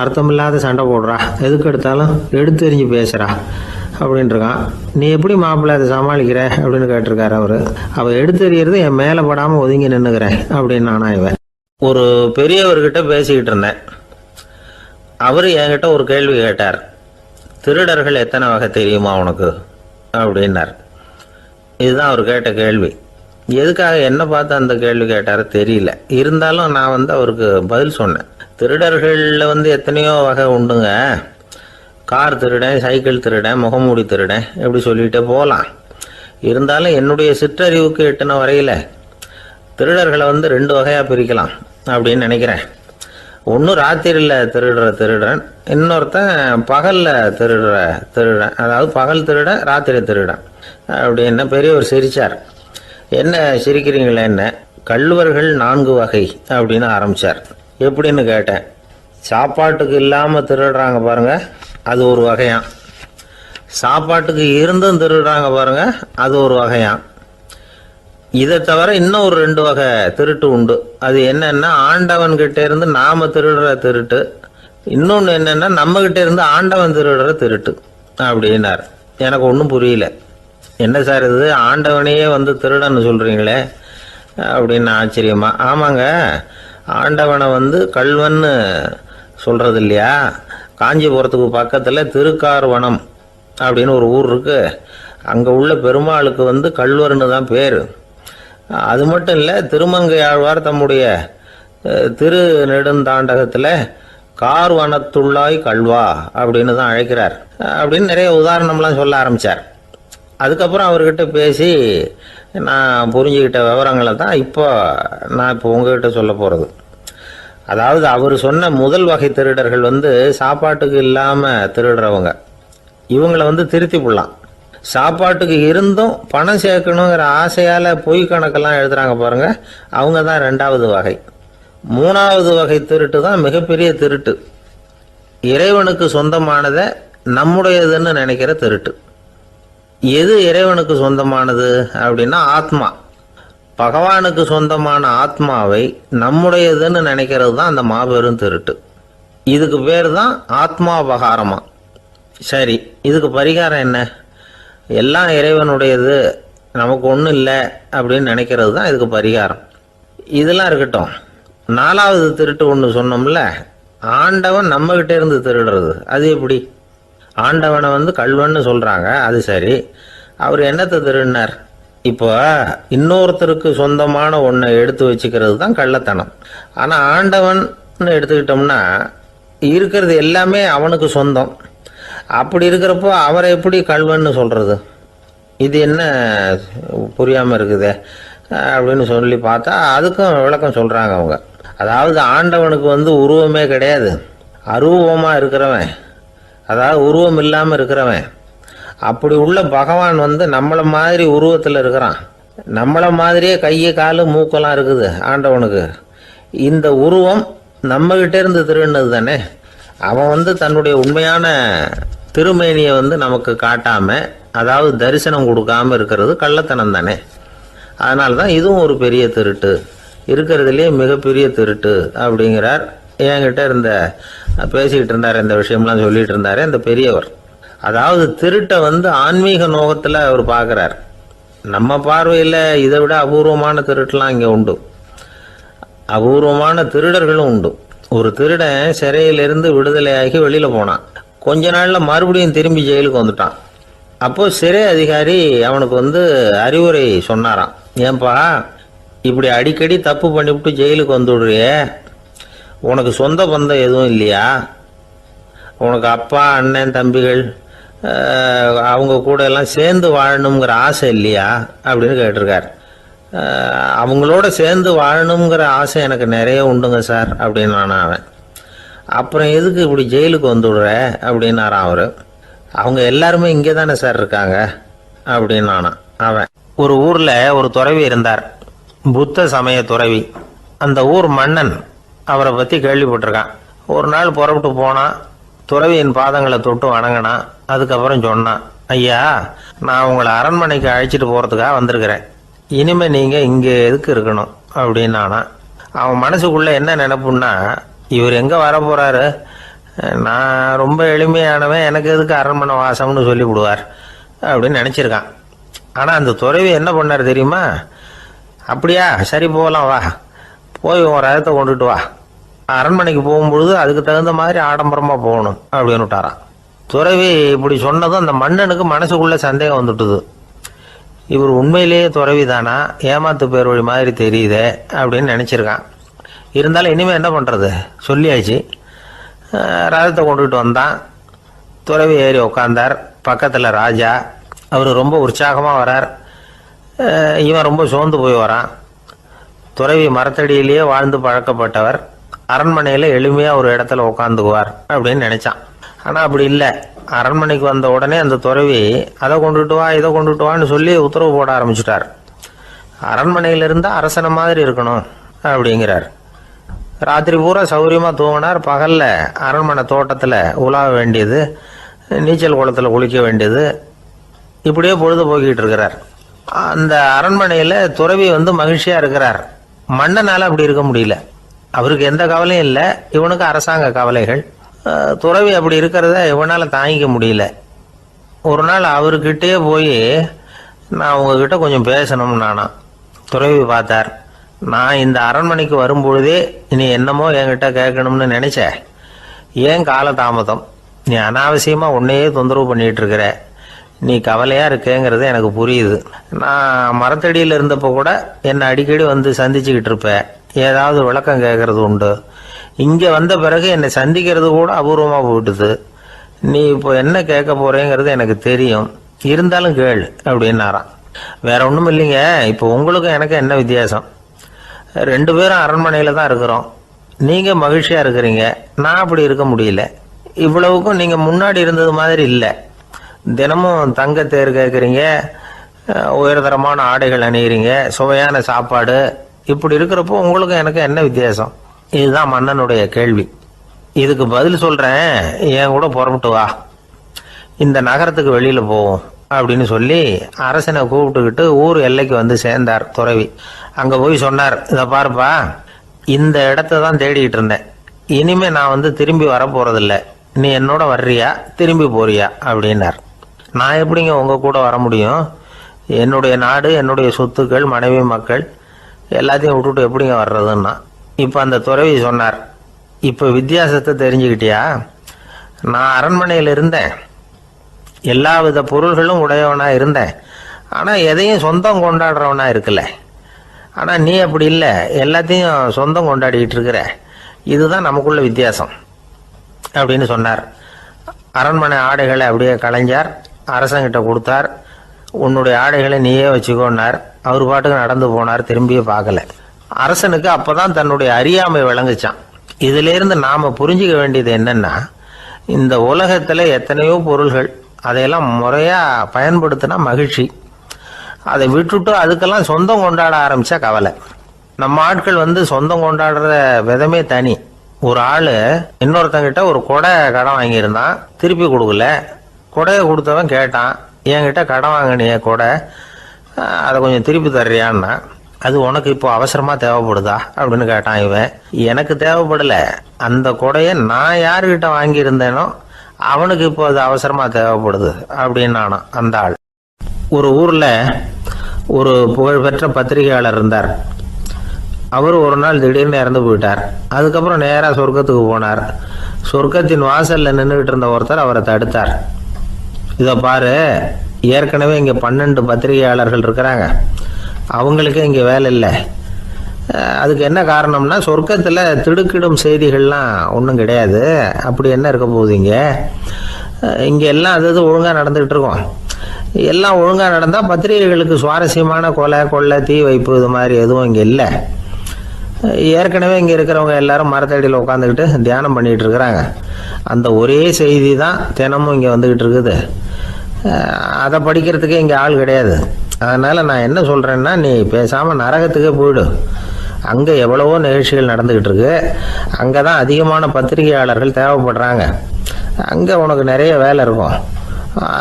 அர்த்தமில்லாத சண்டை போடுறா, எதுக்கு எடுத்தாலும் எடுத்து எறிஞ்சு பேசுகிறா அப்படின்ட்டுருக்கான். நீ எப்படி மாப்பிள்ளை அதை சமாளிக்கிற அப்படின்னு கேட்டிருக்காரு அவரு. அவள் எடுத்து எறிகிறது என் மேலே படாமல் ஒதுங்கி நின்றுக்கிறேன் அப்படின்னு நானா இவன். ஒரு பெரியவர்கிட்ட பேசிக்கிட்டு இருந்தேன். அவர் என்கிட்ட ஒரு கேள்வி கேட்டார். திருடர்கள் எத்தனை வகை தெரியுமா உனக்கு அப்படின்னார். இதுதான் அவர் கேட்ட கேள்வி. எதுக்காக என்ன பார்த்து அந்த கேள்வி கேட்டாரு தெரியல. இருந்தாலும் நான் அவருக்கு பதில் சொன்னேன். திருடர்களில் எத்தனையோ வகை உண்டுங்க. கார் திருடன், சைக்கிள் திருடன், முகமூடி திருடன், எப்படி சொல்லிகிட்டே போகலாம். இருந்தாலும் என்னுடைய சிற்றறிவுக்கு எட்டின வரையில் திருடர்களை 2 வகையாக பிரிக்கலாம் அப்படின்னு நினைக்கிறேன். ஒன்று ராத்திரியில் திருடுற திருடன், இன்னொருத்தன் பகலில் திருடுற திருடன். அதாவது பகல் திருடன், ராத்திரி திருடன் அப்படின்னு பெரியவர் சிரித்தார். என்ன சிரிக்கிறீங்களே, என்ன கள்வர்கள் 4 வகை அப்படின்னு ஆரம்பித்தார். எப்படின்னு கேட்டேன். சாப்பாட்டுக்கு இல்லாமல் திருடுறாங்க பாருங்க, அது ஒரு வகையான். சாப்பாட்டுக்கு இருந்தும் திருடுறாங்க பாருங்க, அது ஒரு வகையான். இதை தவிர இன்னும் ஒரு 2 வகை திருட்டு உண்டு. அது என்னன்னா, ஆண்டவன் கிட்ட இருந்து நாம திருடுற திருட்டு, இன்னொன்று என்னன்னா நம்ம கிட்ட இருந்து ஆண்டவன் திருடுற திருட்டு அப்படின்னார். எனக்கு ஒன்றும் புரியல. என்ன சார் இது, ஆண்டவனையே திருடன்னு சொல்றீங்களே அப்படின்னு ஆச்சரியமா. ஆமாங்க, ஆண்டவனை கல்வன்னு சொல்றது இல்லையா. காஞ்சிபுரத்துக்கு பக்கத்தில் திருக்கார்வனம் அப்படின்னு ஒரு ஊர் இருக்கு. அங்கே உள்ள பெருமாளுக்கு கல்வர்னு தான் பேர். அது மட்டும் இல்லை, திருமங்கை ஆழ்வார் தம்முடைய திரு நெடுந்தாண்டகத்தில் கார்வனத்துள்ளாய் கல்வா அப்படின்னு தான் அழைக்கிறார் அப்படின்னு நிறைய உதாரணம்லாம் சொல்ல ஆரம்பித்தார். அதுக்கப்புறம் அவர்கிட்ட பேசி நான் புரிஞ்சுக்கிட்ட விவரங்களை தான் இப்போ உங்ககிட்ட சொல்ல போகிறது. அதாவது அவர் சொன்ன முதல் வகை திருடர்கள் சாப்பாட்டுக்கு இல்லாமல் திருடுறவங்க. இவங்களை திருத்தி போடலாம். சாப்பாட்டுக்கு இருந்தும் பணம் சேர்க்கணுங்கிற ஆசையால் பொய் கணக்கெல்லாம் எழுதுறாங்க பாருங்க, அவங்க தான் 2வது வகை. 3வது வகை திருட்டு தான் மிகப்பெரிய திருட்டு. இறைவனுக்கு சொந்தமானதை நம்முடையதுன்னு நினைக்கிற திருட்டு. எது இறைவனுக்கு சொந்தமானது அப்படின்னா ஆத்மா. பகவானுக்கு சொந்தமான ஆத்மாவை நம்முடையதுன்னு நினைக்கிறது தான் அந்த மாபெரும் திருட்டு. இதுக்கு பேர் தான் ஆத்மாபகாரமா. சரி, இதுக்கு பரிகாரம் என்ன? எல்லாம் இறைவனுடையது, நமக்கு ஒன்றும் இல்லை அப்படின்னு நினைக்கிறது தான் இதுக்கு பரிகாரம். இதெல்லாம் இருக்கட்டும். 4வது திருட்டு ஒன்று சொன்னோம்ல, ஆண்டவன் நம்மகிட்ட இருந்து திருடுறது. அது எப்படி? ஆண்டவனை கல்வன்னு சொல்கிறாங்க, அது சரி. அவர் என்னத்தை திருடினார்? இப்போ இன்னொருத்தருக்கு சொந்தமான ஒன்றை எடுத்து வச்சுக்கிறது தான் கள்ளத்தனம். ஆனால் ஆண்டவன் எடுத்துக்கிட்டோம்னா இருக்கிறது எல்லாமே அவனுக்கு சொந்தம். அப்படி இருக்கிறப்போ அவரை எப்படி கல்வன்னு சொல்கிறது? இது என்ன புரியாமல் இருக்குதே அப்படின்னு சொல்லி பார்த்தா அதுக்கும் விளக்கம் சொல்கிறாங்க அவங்க. அதாவது ஆண்டவனுக்கு உருவமே கிடையாது, அரூபமாக இருக்கிறவன், அதாவது உருவம் இல்லாமல் இருக்கிறவன். அப்படி உள்ள பகவான் நம்மளை மாதிரி உருவத்தில் இருக்கிறான். நம்மளை மாதிரியே கையை காலு மூக்கெல்லாம் இருக்குது ஆண்டவனுக்கு. இந்த உருவம் நம்மகிட்ட இருந்து திருடினது தானே. அவன் தன்னுடைய உண்மையான திருமேனியை நமக்கு காட்டாம, அதாவது தரிசனம் கொடுக்காம இருக்கிறது கள்ளத்தனம் தானே. அதனால தான் இதுவும் ஒரு பெரிய திருட்டு, இருக்கிறதுலே மிகப்பெரிய திருட்டு அப்படிங்கிறார். என்கிட்ட பேசிக்கிட்டு இருந்தார், இந்த விஷயம்லாம் சொல்லிட்டு இருந்தாரு இந்த பெரியவர். அதாவது திருட்டை ஆன்மீக நோகத்தில் அவர் பார்க்குறார். நம்ம பார்வையில் இதை விட அபூர்வமான திருட்டுலாம் இங்கே உண்டு. அபூர்வமான திருடர்களும் உண்டு. ஒரு திருடன் சிறையிலிருந்து விடுதலையாகி வெளியில் போனான். கொஞ்ச நாளில் மறுபடியும் திரும்பி ஜெயிலுக்கு வந்துட்டான். அப்போது சிறை அதிகாரி அவனுக்கு அறிவுரை சொன்னாராம். ஏன்பா இப்படி அடிக்கடி தப்பு பண்ணிவிட்டு ஜெயிலுக்கு வந்துடுறியே, உனக்கு சொந்த பந்தம் எதுவும் இல்லையா? உனக்கு அப்பா, அண்ணன், தம்பிகள் அவங்க கூட எல்லாம் சேர்ந்து வாழணுங்கிற ஆசை இல்லையா அப்படின்னு கேட்டிருக்கார். அவங்களோட சேர்ந்து வாழணுங்கிற ஆசை எனக்கு நிறைய உண்டுங்க சார் அப்படின்னு அவன். அப்புறம் எதுக்கு இப்படி ஜெயிலுக்கு வந்துவிடுற அப்படின்னாரான் அவர். அவங்க எல்லாருமே இங்கே தானே சார் இருக்காங்க அப்படின்னு அவன். ஒரு ஊரில் ஒரு துறவி இருந்தார், புத்த சமய துறவி. அந்த ஊர் மன்னன் அவரை பற்றி கேள்விப்பட்டிருக்கான். ஒரு நாள் புறப்பட்டு போனான், துறவியின் பாதங்களை தொட்டு வணங்கினான். அதுக்கப்புறம் சொன்னான், ஐயா, நான் உங்களை அரண்மனைக்கு அழைச்சிட்டு போகிறதுக்காக வந்திருக்கிறேன். இனிமே நீங்கள் இங்கே எதுக்கு இருக்கணும் அப்படின்னானா. அவன் மனசுக்குள்ளே என்ன நினைப்புன்னா, இவர் எங்கே வர போகிறாரு, நான் ரொம்ப எளிமையானவன், எனக்கு எதுக்கு அரண்மனை வாசம்னு சொல்லிவிடுவார் அப்படின்னு நினச்சிருக்கான். ஆனால் அந்த துறவி என்ன பண்ணார் தெரியுமா? அப்படியா, சரி போகலாம், வா, போய் உன் ரதத்தை கொண்டுட்டு வா, அரண்மனைக்கு போகும்பொழுது அதுக்கு தகுந்த மாதிரி ஆடம்பரமாக போகணும் அப்படின்னு விட்டாரான். துறவி இப்படி சொன்னதும் அந்த மன்னனுக்கு மனசுக்குள்ளே சந்தேகம் வந்துட்டுது. இவர் உண்மையிலேயே துறவி தானா, ஏமாத்து பேர் வழி மாதிரி தெரியுதே அப்படின்னு நினச்சிருக்கான். இருந்தாலும் இனிமேல் என்ன பண்ணுறது, சொல்லியாச்சு. ரதத்தை கொண்டுகிட்டு வந்தான். துறவி ஏறி உக்காந்தார். பக்கத்தில் ராஜா. அவர் ரொம்ப உற்சாகமாக வரார். இவன் ரொம்ப சோர்ந்து போய் வரான். துறவி மரத்தடியிலேயே வாழ்ந்து பழக்கப்பட்டவர், அரண்மனையில் எளிமையாக ஒரு இடத்துல உட்காந்துக்குவார் அப்படின்னு நினச்சான். ஆனால் அப்படி இல்லை. அரண்மனைக்கு வந்த உடனே அந்த துறவி அதை கொண்டுட்டு வா, இதை கொண்டுட்டு வான்னு சொல்லி உத்தரவு போட ஆரம்பிச்சிட்டார். அரண்மனையில் இருந்தால் அரசனை மாதிரி இருக்கணும் அப்படிங்கிறார். ராத்திரி பூரா சௌகரியமாக தூங்கினார். பகலில் அரண்மனை தோட்டத்தில் உலாவ வேண்டியது, நீச்சல் குளத்தில் குளிக்க வேண்டியது, இப்படியே பொழுது போக்கிட்டு இருக்கிறார். அந்த அரண்மனையில் துறவி மகிழ்ச்சியாக இருக்கிறார். மன்னனால் அப்படி இருக்க முடியல. அவருக்கு எந்த கவலையும் இல்லை, இவனுக்கு அரசாங்க கவலைகள். துறவி அப்படி இருக்கிறத இவனால் தாங்கிக்க முடியல. ஒரு நாள் அவர்கிட்டயே போய், நான் உங்ககிட்ட கொஞ்சம் பேசணும்னு நானாம். துறவி பார்த்தார். நான் இந்த அரண்மனைக்கு வரும்பொழுதே நீ என்னமோ என்கிட்ட கேட்கணும்னு நினைச்ச, ஏன் காலதாமதம்? நீ அனாவசியமாக உன்னையே தொந்தரவு பண்ணிகிட்டு இருக்கிற, நீ கவலையாக இருக்கேங்கிறது எனக்கு புரியுது. நான் மரத்தடியில் இருந்தப்போ கூட என்னை அடிக்கடி சந்திச்சுக்கிட்டு இருப்பேன், ஏதாவது விளக்கம் கேட்கறது உண்டு. இங்கே வந்த பிறகு என்னை சந்திக்கிறது கூட அபூர்வமாக போயிட்டுது. நீ இப்போ என்ன கேட்க போறேங்கிறது எனக்கு தெரியும், இருந்தாலும் கேள் அப்படின்னாராம். வேற ஒன்றும் இல்லைங்க, இப்போ உங்களுக்கும் எனக்கு என்ன வித்தியாசம்? 2 பேரும் அரண்மனையில் தான் இருக்கிறோம். நீங்கள் மகிழ்ச்சியாக இருக்கிறீங்க, நான் அப்படி இருக்க முடியல. இவ்வளவுக்கும் நீங்கள் முன்னாடி இருந்தது மாதிரி இல்லை. தினமும் தங்க தேர் கேட்குறீங்க, உயர்தரமான ஆடைகள் அணிகிறீங்க, சுவையான சாப்பாடு. இப்படி இருக்கிறப்போ உங்களுக்கும் எனக்கு என்ன வித்தியாசம்? இதுதான் மன்னனுடைய கேள்வி. இதுக்கு பதில் சொல்கிறேன், என் கூட புறப்பட்டு வா, இந்த நகரத்துக்கு வெளியில் போவோம் அப்படின்னு சொல்லி அரசனை கூப்பிட்டுக்கிட்டு ஊர் எல்லைக்கு சேர்ந்தார் துறவி. அங்கே போய் சொன்னார், இதை பாருப்பா, இந்த இடத்த தான் தேடிக்கிட்டு இருந்தேன். இனிமே நான் திரும்பி வர போகிறதில்ல. நீ என்னோட வர்றியா, திரும்பி போறியா அப்படின்னார். நான் எப்படிங்க உங்கள் கூட வர முடியும்? என்னுடைய நாடு, என்னுடைய சொத்துக்கள், மனைவி, மக்கள் எல்லாத்தையும் விட்டுட்டு எப்படிங்க வர்றதுன்னா. இப்போ அந்த துறவி சொன்னார், இப்போ வித்தியாசத்தை தெரிஞ்சுக்கிட்டியா? நான் அரண்மனையில் இருந்தேன், எல்லா வித பொருள்களும் உடையவனாக இருந்தேன், ஆனால் எதையும் சொந்தம் கொண்டாடுறவனா இருக்கல. ஆனால் நீ அப்படி இல்லை, எல்லாத்தையும் சொந்தம் கொண்டாடிக்கிட்டு இருக்கிற. இதுதான் நமக்குள்ள வித்தியாசம் அப்படின்னு சொன்னார். அரண்மனை ஆடைகளை அப்படியே களைஞ்சார், அரசங்கிட்ட கொடுத்தார். உன்னுடைய ஆடைகளை நீயே வச்சுக்கோன்னார். அவர் பாட்டுக்கு நடந்து போனார், திரும்பியே பார்க்கல. அரசனுக்கு அப்போதான் தன்னுடைய அறியாமை விளங்குச்சான். இதிலிருந்து நாம் புரிஞ்சிக்க வேண்டியது என்னன்னா, இந்த உலகத்தில் எத்தனையோ பொருள்கள், அதையெல்லாம் முறையாக பயன்படுத்தினா மகிழ்ச்சி. அதை விட்டுட்டு அதுக்கெல்லாம் சொந்தம் கொண்டாட ஆரம்பித்தா கவலை. நம்ம ஆட்கள் சொந்தம் கொண்டாடுற விதமே தனி. ஒரு ஆள் இன்னொருத்தங்கிட்ட ஒரு கொடை கடன் வாங்கியிருந்தான், திருப்பி கொடுக்கல. கொடையை கொடுத்தவன் கேட்டான், என்கிட்ட கடன் வாங்கினிய கொடை, அதை கொஞ்சம் திருப்பி தர்றியான்னா. அது உனக்கு இப்போ அவசரமாக தேவைப்படுதா அப்படின்னு கேட்டான் இவன். எனக்கு தேவைப்படலை, அந்த கொடையை நான் யாருக்கிட்ட வாங்கியிருந்தேனோ அவனுக்கு இப்போ அது அவசரமாக தேவைப்படுது அப்படின்னானா அந்த ஆள். ஒரு ஊரில் ஒரு புகழ்பெற்ற பத்திரிகையாளர் இருந்தார். அவர் ஒரு நாள் திடீர்னு இறந்து போயிட்டார். அதுக்கப்புறம் நேராக சொர்க்கத்துக்கு போனார். சொர்க்கத்தின் வாசலில் நின்றுக்கிட்டு இருந்த ஒருத்தர் அவரை தடுத்தார். இதை பாரு, ஏற்கனவே இங்கே 12 பத்திரிகையாளர்கள் இருக்கிறாங்க, அவங்களுக்கே இங்கே வேலை இல்லை. அதுக்கு என்ன காரணம்னா, சொர்க்கத்தில் திடுக்கிடும் செய்திகள்லாம் ஒன்றும் கிடையாது. அப்படி என்ன இருக்க போகுது? இங்கே எல்லாம் அது ஒழுங்காக நடந்துகிட்டு இருக்கோம். எல்லாம் ஒழுங்காக நடந்தால் பத்திரிகைகளுக்கு சுவாரஸ்யமான கொலை கொள்ளை தீ வைப்பு இது மாதிரி எதுவும் இங்கே இல்லை. ஏற்கனவே இங்கே இருக்கிறவங்க எல்லாரும் மரத்தடியில் உட்காந்துக்கிட்டு தியானம் பண்ணிகிட்டு இருக்கிறாங்க. அந்த ஒரே செய்தி தான் தினமும் இங்கே வந்துக்கிட்டு இருக்குது. அதை படிக்கிறதுக்கே இங்கே ஆள் கிடையாது. அதனால் நான் என்ன சொல்கிறேன்னா, நீ பேசாமல் நரகத்துக்கே போயிடு. அங்கே எவ்வளவோ நிகழ்ச்சிகள் நடந்துக்கிட்டு இருக்கு. அங்கே தான் அதிகமான பத்திரிகையாளர்கள் தேவைப்படுறாங்க. அங்கே உனக்கு நிறைய வேலை இருக்கும்.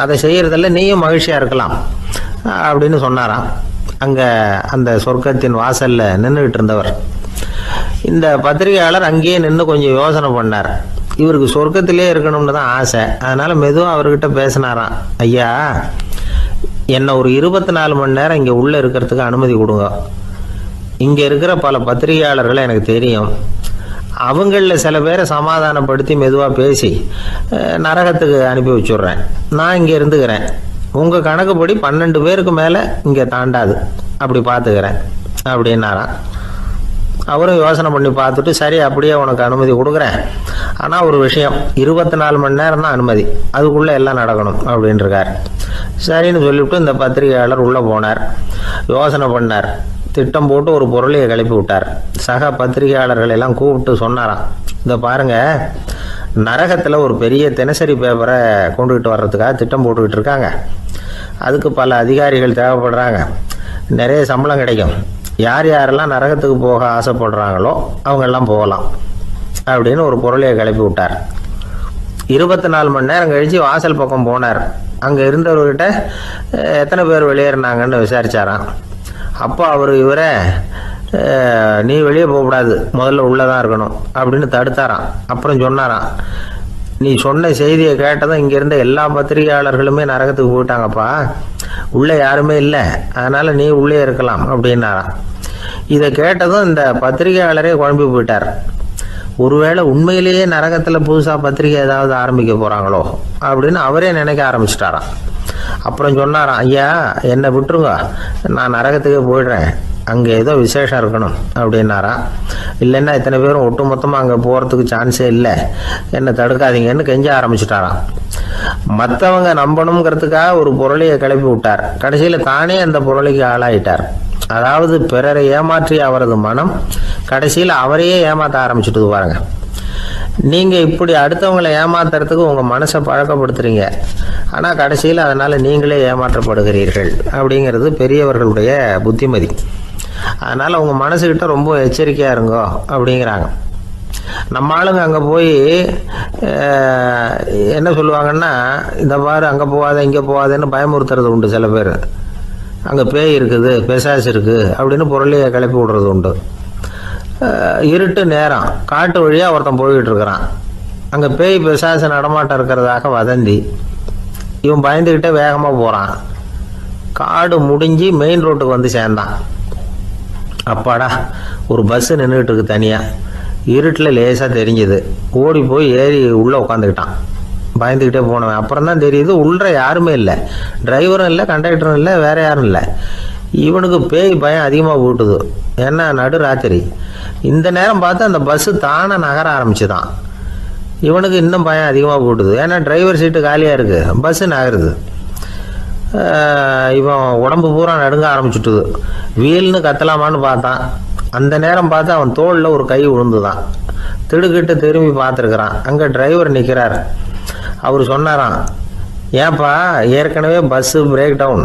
அதை செய்கிறதில்ல நீயும் மகிழ்ச்சியாக இருக்கலாம் அப்படின்னு சொன்னாராம். அங்கே அந்த சொர்க்கத்தின் வாசலில் நின்றுக்கிட்டு இருந்தவர். இந்த பத்திரிகையாளர் அங்கேயே நின்று கொஞ்சம் யோசனை பண்ணார். இவருக்கு சொர்க்கத்திலே இருக்கணும்னு தான் ஆசை. அதனால் மெதுவாக அவர்கிட்ட பேசினாராம். ஐயா, என்னை ஒரு 24 மணி நேரம் இங்கே உள்ளே இருக்கிறதுக்கு அனுமதி கொடுங்க. இங்கே இருக்கிற பல பத்திரிகையாளர்களை எனக்கு தெரியும். அவங்களில் சில பேரை சமாதானப்படுத்தி மெதுவாக பேசி நரகத்துக்கு அனுப்பி வச்சுட்றேன். நான் இங்கே இருந்துக்கிறேன். உங்கள் கணக்குப்படி 12 பேருக்கு மேலே இங்கே தாண்டாது. அப்படி பார்த்துக்கிறேன் அப்படின்னாராம். அவரும் யோசனை பண்ணி பார்த்துட்டு, சரி அப்படியே உனக்கு அனுமதி கொடுக்குறேன். ஆனால் ஒரு விஷயம், 24 மணி நேரம் தான் அனுமதி, அதுக்குள்ளே எல்லாம் நடக்கணும் அப்படின்ட்டுருக்கார். சரின்னு சொல்லிவிட்டு இந்த பத்திரிகையாளர் உள்ளே போனார். யோசனை பண்ணார். திட்டம் போட்டு ஒரு பொருளையை கிளப்பி விட்டார். சக பத்திரிகையாளர்கள் எல்லாம் கூப்பிட்டு சொன்னாராம், இந்த பாருங்க, நரகத்தில் ஒரு பெரிய தினசரி பேப்பரை கொண்டுகிட்டு வர்றதுக்காக திட்டம் போட்டுக்கிட்டு இருக்காங்க. அதுக்கு பல அதிகாரிகள் தேவைப்படுறாங்க. நிறைய சம்பளம் கிடைக்கும். யார் யாரெல்லாம் நரகத்துக்கு போக ஆசைப்படுறாங்களோ அவங்கெல்லாம் போகலாம் அப்படின்னு ஒரு பொருளையை கிளப்பி விட்டார். 24 மணி நேரம் கழித்து வாசல் பக்கம் போனார். அங்கே இருந்தவர்கிட்ட எத்தனை பேர் வெளியேறினாங்கன்னு விசாரிச்சாராம். அப்போ அவர் இவரை, நீ வெளியே போகக்கூடாது, முதல்ல உள்ளே தான் இருக்கணும் அப்படின்னு தடுத்தாராம். அப்புறம் சொன்னாராம், நீ சொன்ன செய்தியை கேட்டதும் இங்கே இருந்த எல்லா பத்திரிகையாளர்களுமே நரகத்துக்கு போயிட்டாங்கப்பா, உள்ளே யாருமே இல்லை, அதனால் நீ உள்ளே இருக்கலாம் அப்படின்னாராம். இதை கேட்டதும் இந்த பத்திரிகையாளரே குழம்பி போயிட்டார். ஒருவேளை உண்மையிலேயே நரகத்தில் புதுசாக பத்திரிகை ஏதாவது ஆரம்பிக்க போகிறாங்களோ அப்படின்னு அவரே நினைக்க ஆரம்பிச்சிட்டாராம். அப்புறம் சொன்னாராம், ஐயா என்னை விட்டுருங்க, நான் நரகத்துக்கே போயிடுறேன், அங்கே ஏதோ விசேஷம் இருக்கணும் அப்படின்னாராம். இல்லைன்னா இத்தனை பேரும் ஒட்டு மொத்தமாக அங்கே போகிறதுக்கு சான்ஸே இல்லை, என்னை தடுக்காதீங்கன்னு கெஞ்ச ஆரம்பிச்சிட்டாராம். மற்றவங்க நம்பணுங்கிறதுக்காக ஒரு பொருளையை கிளப்பி விட்டார். கடைசியில் தானே அந்த பொருளைக்கு ஆளாயிட்டார். அதாவது பிறரை ஏமாற்றிய அவரது மனம் கடைசியில் அவரையே ஏமாற்ற ஆரம்பிச்சுட்டு பாருங்க. நீங்கள் இப்படி அடுத்தவங்களை ஏமாத்துறதுக்கு உங்கள் மனசை பழக்கப்படுத்துறீங்க, ஆனால் கடைசியில் அதனால் நீங்களே ஏமாற்றப்படுகிறீர்கள் அப்படிங்கிறது பெரியவர்களுடைய புத்திமதி. அதனால் உங்கள் மனசுக்கிட்ட ரொம்ப எச்சரிக்கையாக இருங்கோ அப்படிங்கிறாங்க. நம்ம ஆளுங்க அங்கே போய் என்ன சொல்லுவாங்கன்னா, இந்த பாரு அங்கே போகாத இங்கே போகாதேன்னு பயமுறுத்துறது உண்டு. சில பேர் அங்கே பேய் இருக்குது, பிசாசு இருக்குது அப்படின்னு பொருளையை கிளப்பி விடுறது உண்டு. இருட்டு நேரம் காட்டு வழியாக ஒருத்தன் போய்கிட்டு இருக்கிறான். அங்கே பேய் பிசாசு நடமாட்டம் இருக்கிறதாக வதந்தி. இவன் பயந்துக்கிட்டே வேகமாக போகிறான். காடு முடிஞ்சு மெயின் ரோட்டுக்கு வந்து சேர்ந்தான். அப்பாடா, ஒரு பஸ்ஸு நின்றுட்டு இருக்கு தனியாக. இருட்டில் லேசாக தெரிஞ்சுது. ஓடி போய் ஏறி உள்ளே உட்காந்துக்கிட்டான். பயந்துக்கிட்டே போனவன் அப்புறம் தான் தெரியுது உள்ள யாருமே இல்லை, டிரைவரும் இல்லை, கண்டக்டரும் இல்லை, வேற யாரும் இல்லை. இவனுக்கு பேய் பயம் அதிகமாக போட்டுது. ஏன்னா நடு ராத்திரி. இந்த நேரம் பார்த்து அந்த பஸ்ஸு தானே நகர ஆரம்பிச்சுதான். இவனுக்கு இன்னும் பயம் அதிகமாக போட்டுது. ஏன்னா டிரைவர் சீட்டு காலியாக இருக்குது, பஸ்ஸு நகருது. இவன் உடம்பு பூரா நடுங்க ஆரம்பிச்சுட்டுது. வீல்னு கத்தலாமான்னு பார்த்தான். அந்த நேரம் பார்த்து அவன் தோளில் ஒரு கை விழுந்துதான். திடுக்கிட்டு திரும்பி பார்த்துருக்குறான். அங்கே டிரைவர் நிற்கிறார். அவர் சொன்னாராம், ஏன்பா ஏற்கனவே பஸ்ஸு பிரேக் டவுன்,